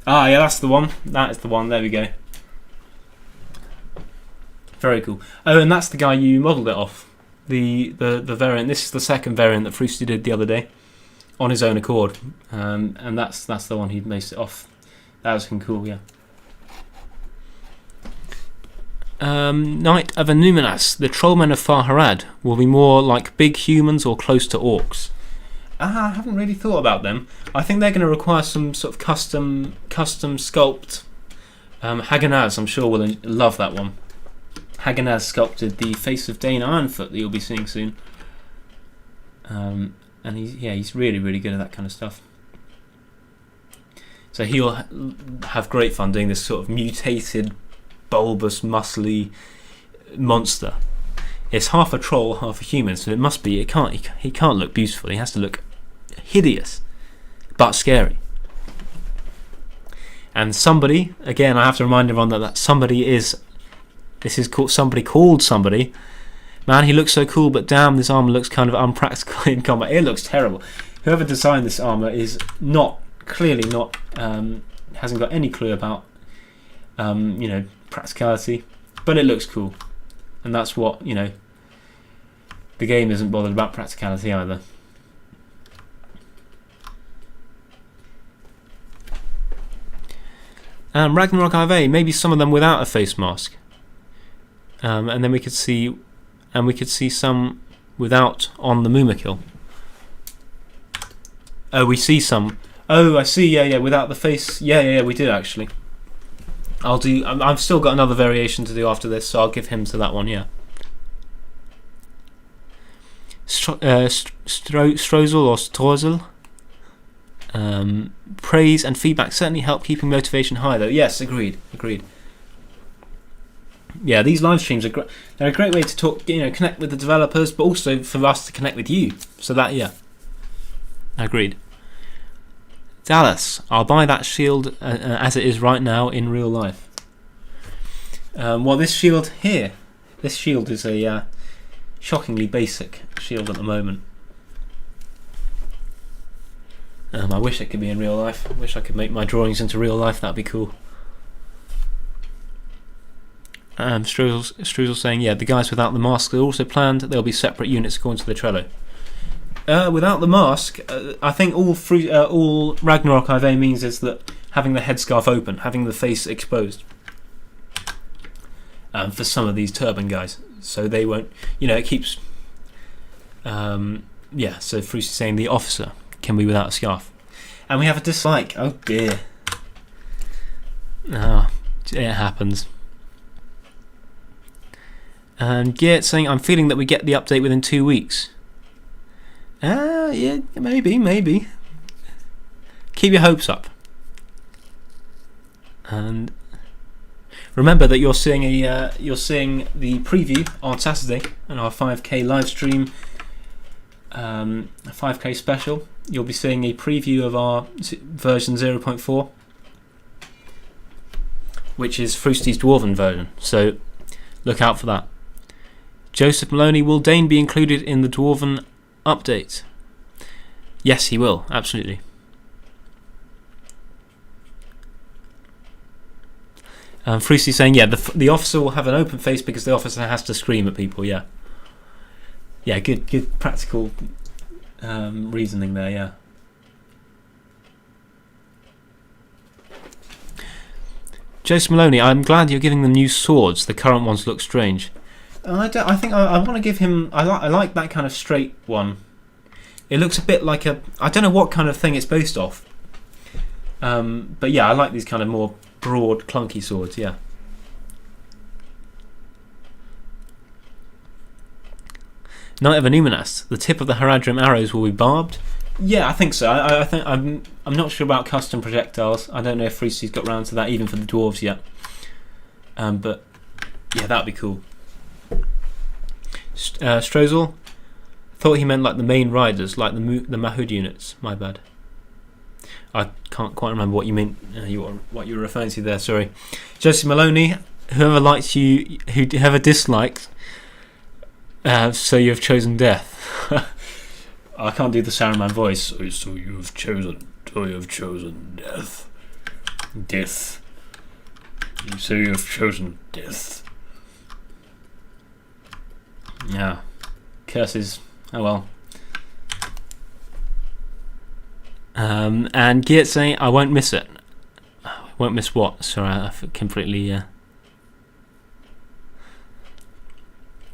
Ah, yeah, that's the one. That is the one. There we go. Very cool. Oh, and that's the guy you modelled it off. The variant. This is the second variant that Frusty did the other day on his own accord. And that's the one he based it off. That was cool, yeah. Knight of Anuminas, the trollmen of Far Harad will be more like big humans or close to orcs. I haven't really thought about them. I think they're going to require some sort of custom sculpt. Haganaz, I'm sure, will love that one. Haganaz sculpted the face of Dane Ironfoot that you'll be seeing soon. And he's really, really good at that kind of stuff. So he'll have great fun doing this sort of mutated, bulbous, muscly monster. It's half a troll, half a human, so it must be. He can't look beautiful. He has to look hideous, but scary. And somebody, again, I have to remind everyone that somebody is. This is called somebody called somebody. Man, he looks so cool, but damn, this armor looks kind of unpractical in combat. It looks terrible. Whoever designed this armor is clearly not hasn't got any clue about practicality, but it looks cool, and that's what the game isn't bothered about practicality either. Ragnarok IV, maybe some of them without a face mask, and then we could see some without on the Mumakil. Oh, we see some. Oh, I see. Yeah, without the face. Yeah, we do actually. I've still got another variation to do after this, so I'll give him to that one, yeah. Strozel or Strozel. Praise and feedback certainly help keeping motivation high, though. Yes, agreed. Yeah, these live streams they're a great way to talk, connect with the developers, but also for us to connect with you. So that, yeah. Agreed. Dallas, I'll buy that shield as it is right now in real life. Well, this shield is a shockingly basic shield at the moment. I wish it could be in real life. I wish I could make my drawings into real life. That'd be cool. Struzel saying, yeah, the guys without the mask are also planned. There'll be separate units according to the Trello. Without the mask, I think all Ragnarok IV means is that having the headscarf open, having the face exposed. For some of these turban guys, so they won't. It keeps. So Frusty's saying the officer can be without a scarf, and we have a dislike. Oh dear. It happens. And Geert saying, I'm feeling that we get the update within 2 weeks. Yeah, maybe. Keep your hopes up. And remember that you're seeing the preview on Saturday on our 5K live stream, a 5K special. You'll be seeing a preview of our version 0.4, which is Frusty's Dwarven version. So look out for that. Joseph Maloney, will Dane be included in the Dwarven update? Yes, he will, absolutely. Frusty's saying, yeah, the officer will have an open face because the officer has to scream at people, yeah. Yeah, good practical reasoning there, yeah. Joseph Maloney, I'm glad you're giving them new swords. The current ones look strange. I think I want to give him. I like that kind of straight one. It looks a bit like I don't know what kind of thing it's based off. But yeah, I like these kind of more broad, clunky swords. Yeah. Knight of Anuminas. The tip of the Haradrim arrows will be barbed. Yeah, I think so. I think I'm not sure about custom projectiles. I don't know if Frusty's got round to that even for the dwarves yet. But yeah, that'd be cool. Strozel, thought he meant like the main riders, like the Mahud units. My bad. I can't quite remember what you mean. What you were referring to there. Sorry, Josie Maloney. Whoever likes you, whoever dislikes, so you have chosen death. I can't do the Saruman voice. So you have chosen. So you have chosen death. Death. So you have chosen death. Yeah. Curses. Oh well. And Geert saying, I won't miss it. I won't miss what? Sorry, I completely...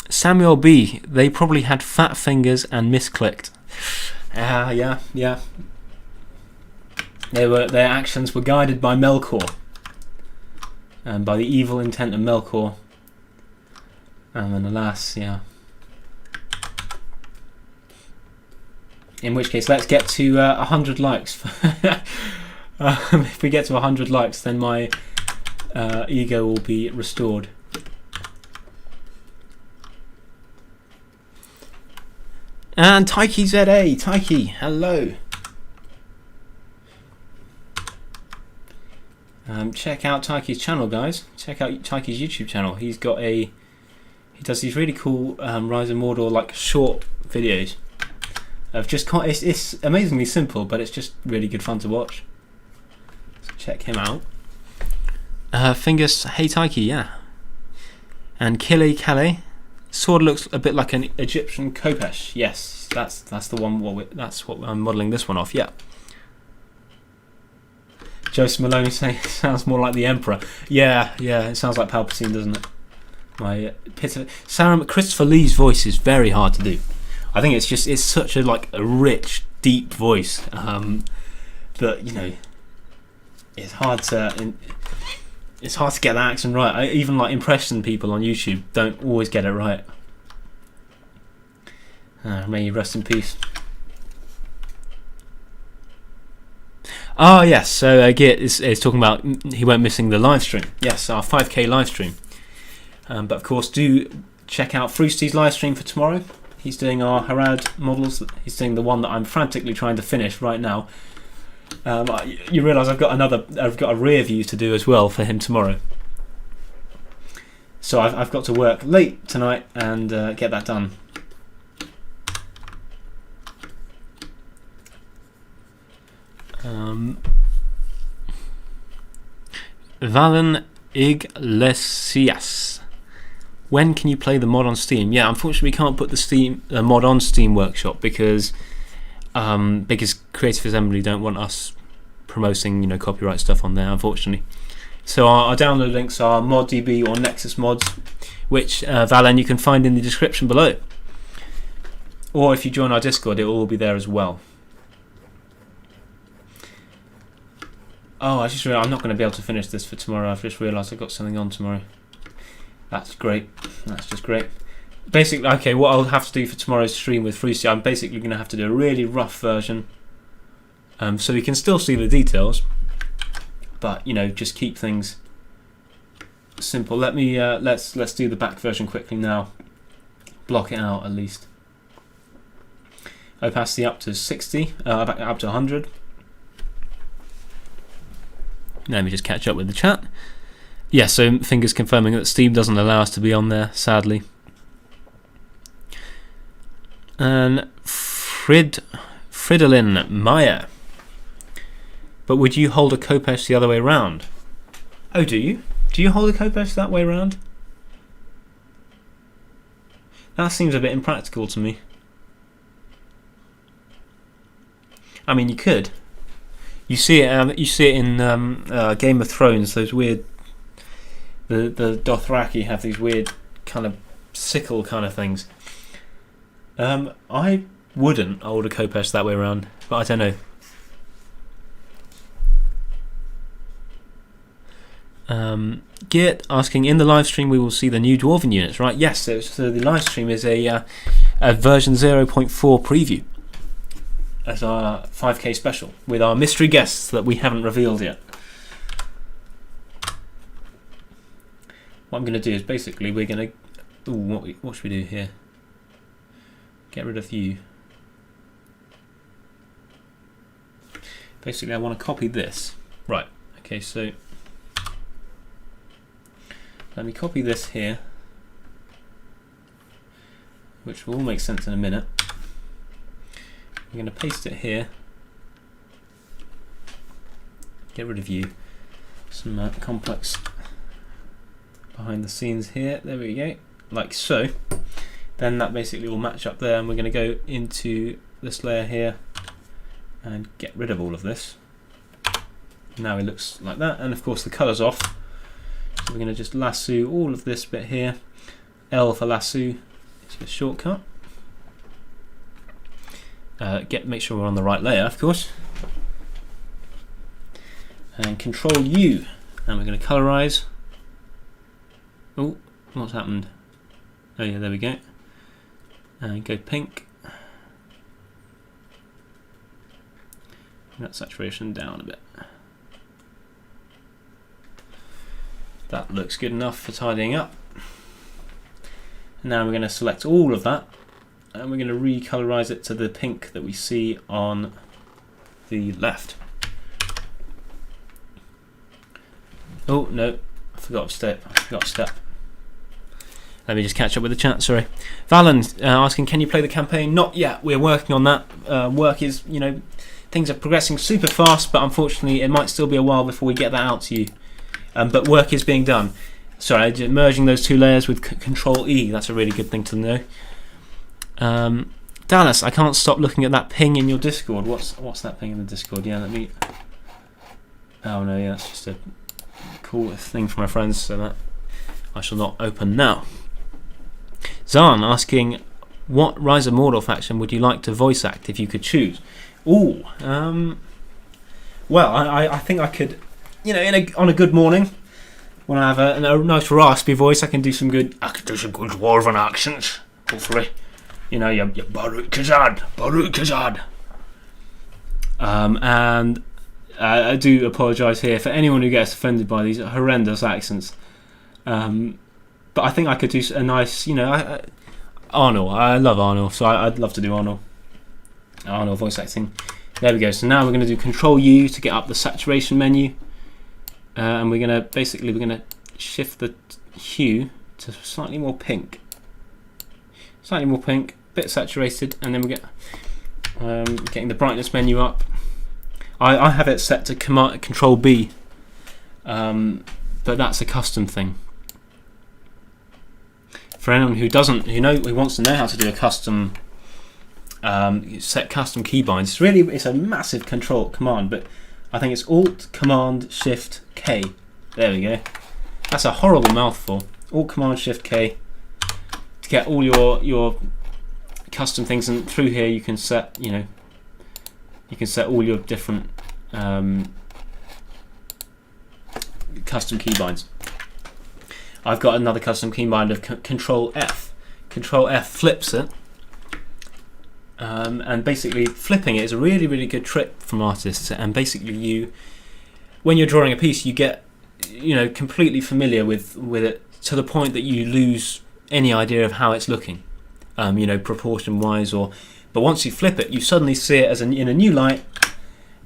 Samuel B. They probably had fat fingers and misclicked. Yeah. Their actions were guided by Melkor. And by the evil intent of Melkor. And alas, yeah. In which case, let's get to 100 likes. If we get to 100 likes, then my ego will be restored. And Taiki ZA, Taiki, hello. Check out Taiki's channel, guys. Check out Taiki's YouTube channel. He does these really cool Rise of Mordor like short videos. It's amazingly simple, but it's just really good fun to watch. So check him out. Fingers, hey Taiki, yeah. And Kile Kale, sword looks a bit like an Egyptian khopesh. Yes, that's the one. That's what I'm modelling this one off. Yeah. Joseph Maloney saying sounds more like the Emperor. Yeah, it sounds like Palpatine, doesn't it? Christopher Lee's voice is very hard to do. I think it's such a rich, deep voice that it's hard to get the accent right. Even impression people on YouTube don't always get it right. May you rest in peace. Oh yes, so Geert is talking about he went missing the live stream. Yes, our 5K live stream. But of course, do check out Froosty's live stream for tomorrow. He's doing our Harad models. He's doing the one that I'm frantically trying to finish right now. You realise I've got a rear view to do as well for him tomorrow. So I've got to work late tonight and get that done. Valen Iglesias. When can you play the mod on Steam? Yeah, unfortunately we can't put the mod on Steam Workshop because Creative Assembly don't want us promoting copyright stuff on there, unfortunately. So our download links are ModDB or Nexus Mods, which Valen you can find in the description below. Or if you join our Discord, it will all be there as well. Oh, I just realised I'm not going to be able to finish this for tomorrow. I've just realised I've got something on tomorrow. That's great. That's just great. Basically, okay, what I'll have to do for tomorrow's stream with Fruity, I'm basically going to have to do a really rough version, so you can still see the details, but just keep things simple. Let me let's do the back version quickly now. Block it out at least. Opacity up to 60, up to 100. Let me just catch up with the chat. Yeah, so Fingers confirming that Steam doesn't allow us to be on there, sadly. And Fridolin Meyer. But would you hold a khopesh the other way around? Oh, do you? Do you hold a khopesh that way around? That seems a bit impractical to me. I mean, you could. You see it. You see it in Game of Thrones. Those weird. The Dothraki have these weird kind of sickle kind of things. I wouldn't hold a khopesh that way around, but I don't know. Geert asking, in the live stream we will see the new Dwarven units, right? Yes, so the live stream is a version 0.4 preview as our 5K special with our mystery guests that we haven't revealed yet. What I'm going to do is basically we're going to... what should we do here? Get rid of you. basically I want to copy this. Right, okay, so let me copy this here, which will all make sense in a minute. I'm going to paste it here. Get rid of you. Some complex behind the scenes here. There we go, like so. Then that basically will match up there, and we're going to go into this layer here and get rid of all of this. Now it looks like that, and of course the colour's off. So we're going to just lasso all of this bit here. L for lasso is a shortcut. Make sure we're on the right layer, of course. And Control U, and we're going to colorize. Oh, what's happened? Oh yeah, there we go. And go pink. Bring that saturation down a bit. That looks good enough for tidying up. Now we're going to select all of that, and we're going to recolorize it to the pink that we see on the left. Oh no, I forgot a step. Let me just catch up with the chat, sorry. Valen asking, can you play the campaign? Not yet, we're working on that. Work is, things are progressing super fast, but unfortunately it might still be a while before we get that out to you. But work is being done. Sorry, merging those two layers with Control E, that's a really good thing to know. Dallas, I can't stop looking at that ping in your Discord. What's that ping in the Discord? Yeah, let me... Oh no, yeah, that's just a cool thing for my friends, so that I shall not open now. Zahn asking, what Rise of Mordor faction would you like to voice act if you could choose? Ooh, well, I think I could, on a good morning, when I have a nice raspy voice, I can do some good dwarven accents, hopefully. Your Baruch Kazad. And I do apologise here for anyone who gets offended by these horrendous accents. But I think I could do a nice, Arnold. I love Arnold, so I'd love to do Arnold voice acting. There we go. So now we're going to do Control U to get up the saturation menu, and we're going to shift the hue to slightly more pink, bit saturated, and then we get getting the brightness menu up. I have it set to Control B, but that's a custom thing. For anyone who wants to know how to do a custom set custom keybinds, it's a massive control command, but I think it's Alt Command Shift K. There we go. That's a horrible mouthful. Alt Command Shift K to get all your custom things, and through here you can set all your different custom keybinds. I've got another custom keybind of Control F. Control F flips it, and basically flipping it is a really, really good trick from artists. And basically, when you're drawing a piece, you get completely familiar with it to the point that you lose any idea of how it's looking, proportion wise, but once you flip it, you suddenly see it in a new light,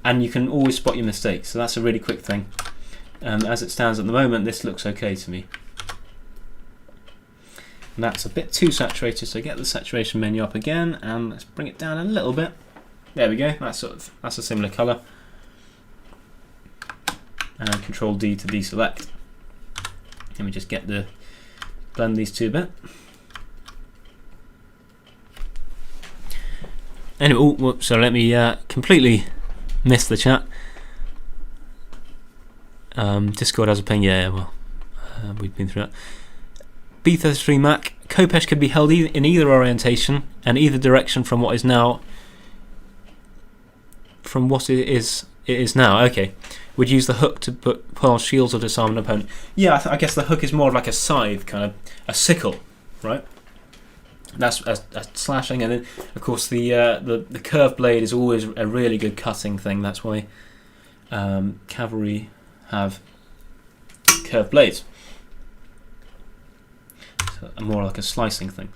and you can always spot your mistakes. So that's a really quick thing. As it stands at the moment, this looks okay to me. And that's a bit too saturated, so get the saturation menu up again, and let's bring it down a little bit. There we go. That's a similar colour. And Control D to deselect. Let me just blend these two a bit. Anyway, so let me completely miss the chat. Discord has a ping. We've been through that. B33 Mac, Khopesh can be held in either orientation and either direction from what it is now. Okay, would use the hook to pull on shields or disarm an opponent. Yeah, I guess the hook is more like a scythe, kind of a sickle, right? That's a slashing, and then of course the curved blade is always a really good cutting thing. That's why cavalry have curved blades. So more like a slicing thing.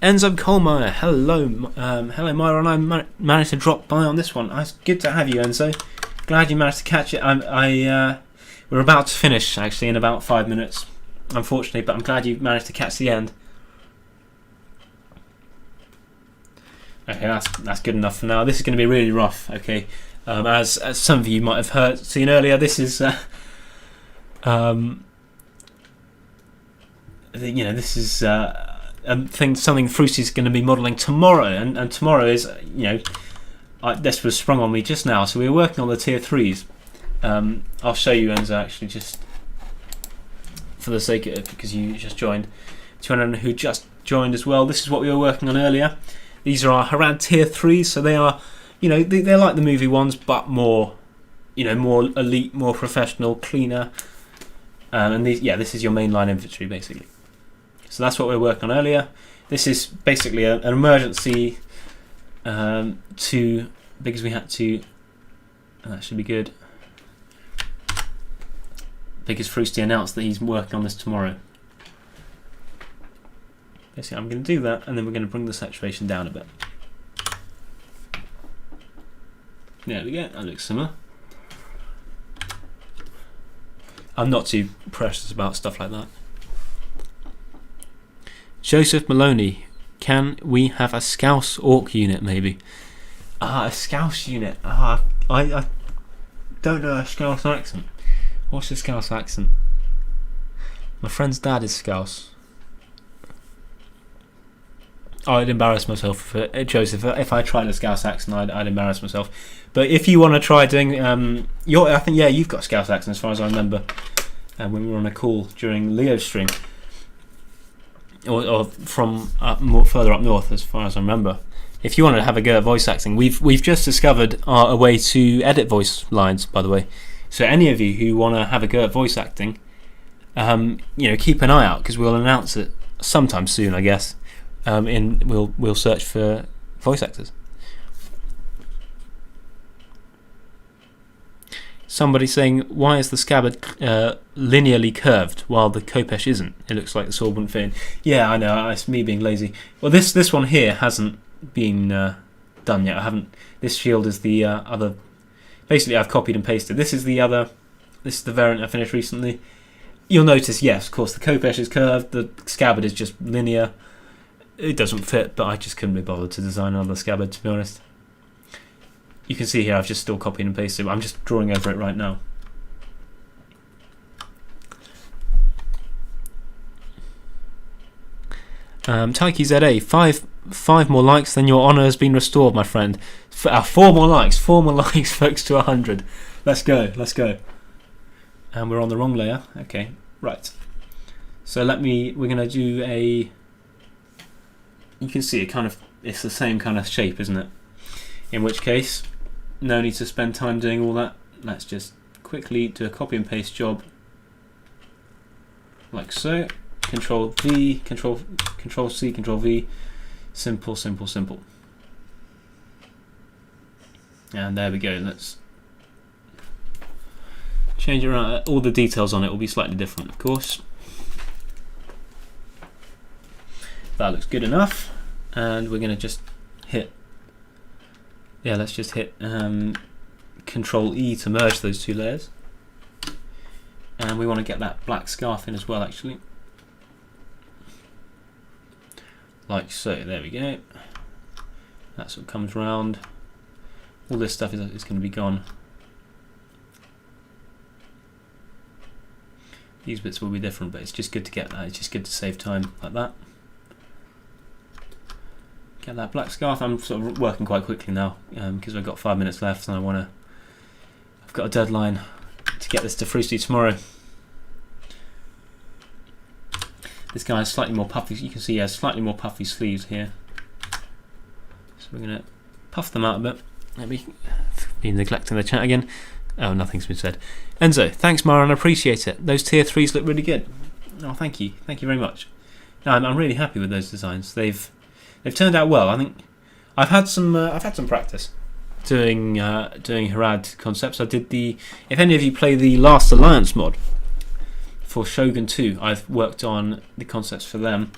Enzo Colemeyer, hello, hello Myra, and I managed to drop by on this one. It's good to have you, Enzo. Glad you managed to catch it. We're about to finish actually in about 5 minutes, unfortunately, but I'm glad you managed to catch the end. Okay, that's good enough for now. This is going to be really rough. Okay, as some of you might have seen earlier, this is this is something Frusty's going to be modelling tomorrow, and tomorrow is this was sprung on me just now. So we were working on the tier 3s. I'll show you, Enzo, actually, just for the sake of it, because you just joined. To anyone who just joined as well, this is what we were working on earlier. These are our Harad tier 3s, so they are, they're like the movie ones, but more, more elite, more professional, cleaner. And this is your mainline infantry basically. So that's what we were working on earlier. This is basically an emergency because we had to. That should be good. Because Frosty announced that he's working on this tomorrow. Basically, I'm going to do that, and then we're going to bring the saturation down a bit. There we go. That looks similar. I'm not too precious about stuff like that. Joseph Maloney, can we have a Scouse Orc unit maybe? A Scouse unit. I don't know a Scouse accent. What's the Scouse accent? My friend's dad is Scouse. I'd embarrass myself, Joseph. If I tried a Scouse accent, I'd embarrass myself. But if you want to try doing, I think you've got a Scouse accent as far as I remember. When we were on a call during Leo's stream, or from further up north, as far as I remember. If you want to have a go at voice acting, we've just discovered a way to edit voice lines, by the way. So any of you who want to have a go at voice acting, keep an eye out, because we'll announce it sometime soon, I guess. We'll search for voice actors. Somebody saying, why is the scabbard linearly curved while the Khopesh isn't? It looks like the sword wouldn't fit in. Yeah, I know, it's me being lazy. Well, this one here hasn't been done yet. I haven't. This shield is the other. Basically, I've copied and pasted. This is the variant I finished recently. You'll notice, yes, of course, the Khopesh is curved. The scabbard is just linear. It doesn't fit, but I just couldn't be bothered to design another scabbard, to be honest. You can see here I've just still copied and pasted, but I'm just drawing over it right now. Taiki ZA, five more likes, then your honour has been restored, my friend. 4 more likes, folks, to 100. Let's go. And we're on the wrong layer. Okay, right. So we're going to do a. You can see it's the same kind of shape, isn't it? In which case, no need to spend time doing all that. Let's just quickly do a copy and paste job, like so. Control V, Control C, Control V. Simple. And there we go. Let's change it around. All the details on it will be slightly different, of course. That looks good enough. And we're going to just hit. Yeah, let's just hit Control E to merge those two layers. And we want to get that black scarf in as well, actually. Like so, there we go. That's what comes round. All this stuff is going to be gone. These bits will be different, but it's just good to get that. It's just good to save time like that. Get that black scarf. I'm sort of working quite quickly now because I've got 5 minutes left, and I've got a deadline to get this to Frosty tomorrow. This guy has slightly more puffy. You can see he has slightly more puffy sleeves here. So we're going to puff them out a bit. Let me be neglecting the chat again. Oh, nothing's been said. Enzo, thanks, Mara, I appreciate it. Those tier 3s look really good. Oh, thank you very much. No, I'm really happy with those designs. They've turned out well. I think I've had some practice doing Harad concepts. I did if any of you play the Last Alliance mod for Shogun 2, I've worked on the concepts for them.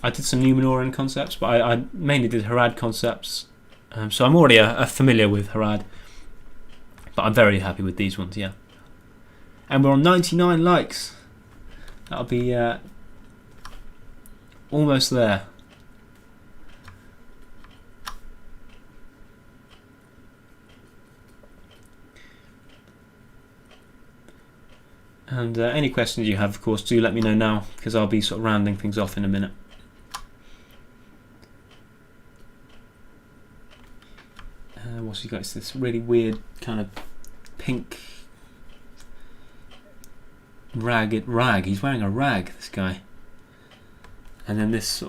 I did some Numenorean concepts, but I mainly did Harad concepts. So I'm already familiar with Harad, but I'm very happy with these ones, yeah. And we're on 99 likes. That'll be almost there. And any questions you have, of course, do let me know now, because I'll be sort of rounding things off in a minute. What's he got? It's this really weird kind of pink rag. He's wearing a rag, this guy. And then this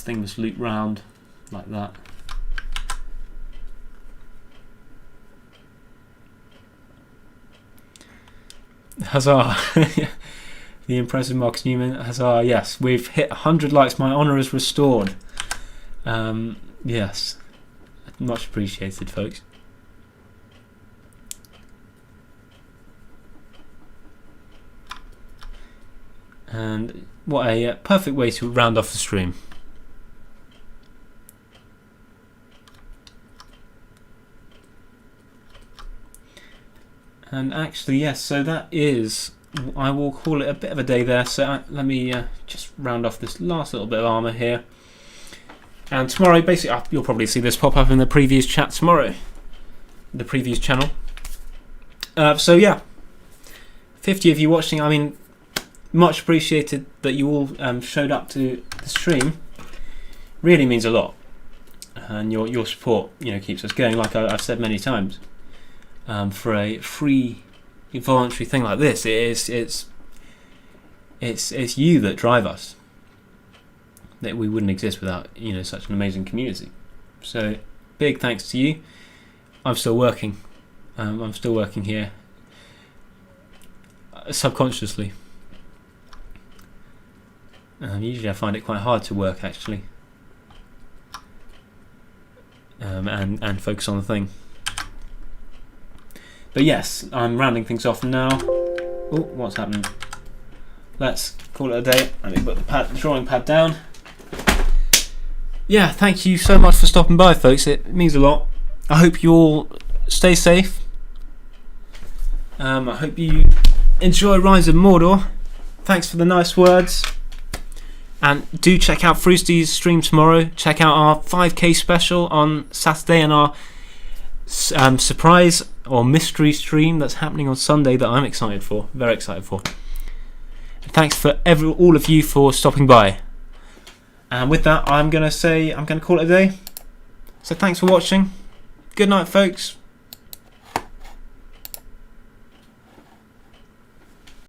thing was looped round like that. Huzzah! The impressive Marcus Newman. Huzzah! Yes, we've hit 100 likes. My honour is restored. Yes, much appreciated, folks. And what a perfect way to round off the stream. And actually, yes, so that is, I will call it a bit of a day there. So let me just round off this last little bit of armour here. And tomorrow, basically, you'll probably see this pop up in the previews chat tomorrow. The previews channel. So yeah, 50 of you watching. I mean, much appreciated that you all showed up to the stream. Really means a lot. And your support, keeps us going, like I've said many times. For a free, voluntary thing like this, it's you that drive us. That we wouldn't exist without such an amazing community. So big thanks to you. I'm still working. I'm still working here subconsciously. Usually I find it quite hard to work actually, and focus on the thing. But yes, I'm rounding things off now. Oh, what's happened? Let's call it a day. Let me put the drawing pad down. Yeah, thank you so much for stopping by, folks. It means a lot. I hope you all stay safe. I hope you enjoy Rise of Mordor. Thanks for the nice words. And do check out Froosty's stream tomorrow. Check out our 5K special on Saturday and our surprise or mystery stream that's happening on Sunday that I'm excited for. Very excited for. And thanks for all of you for stopping by. And with that, I'm going to call it a day. So thanks for watching. Good night, folks.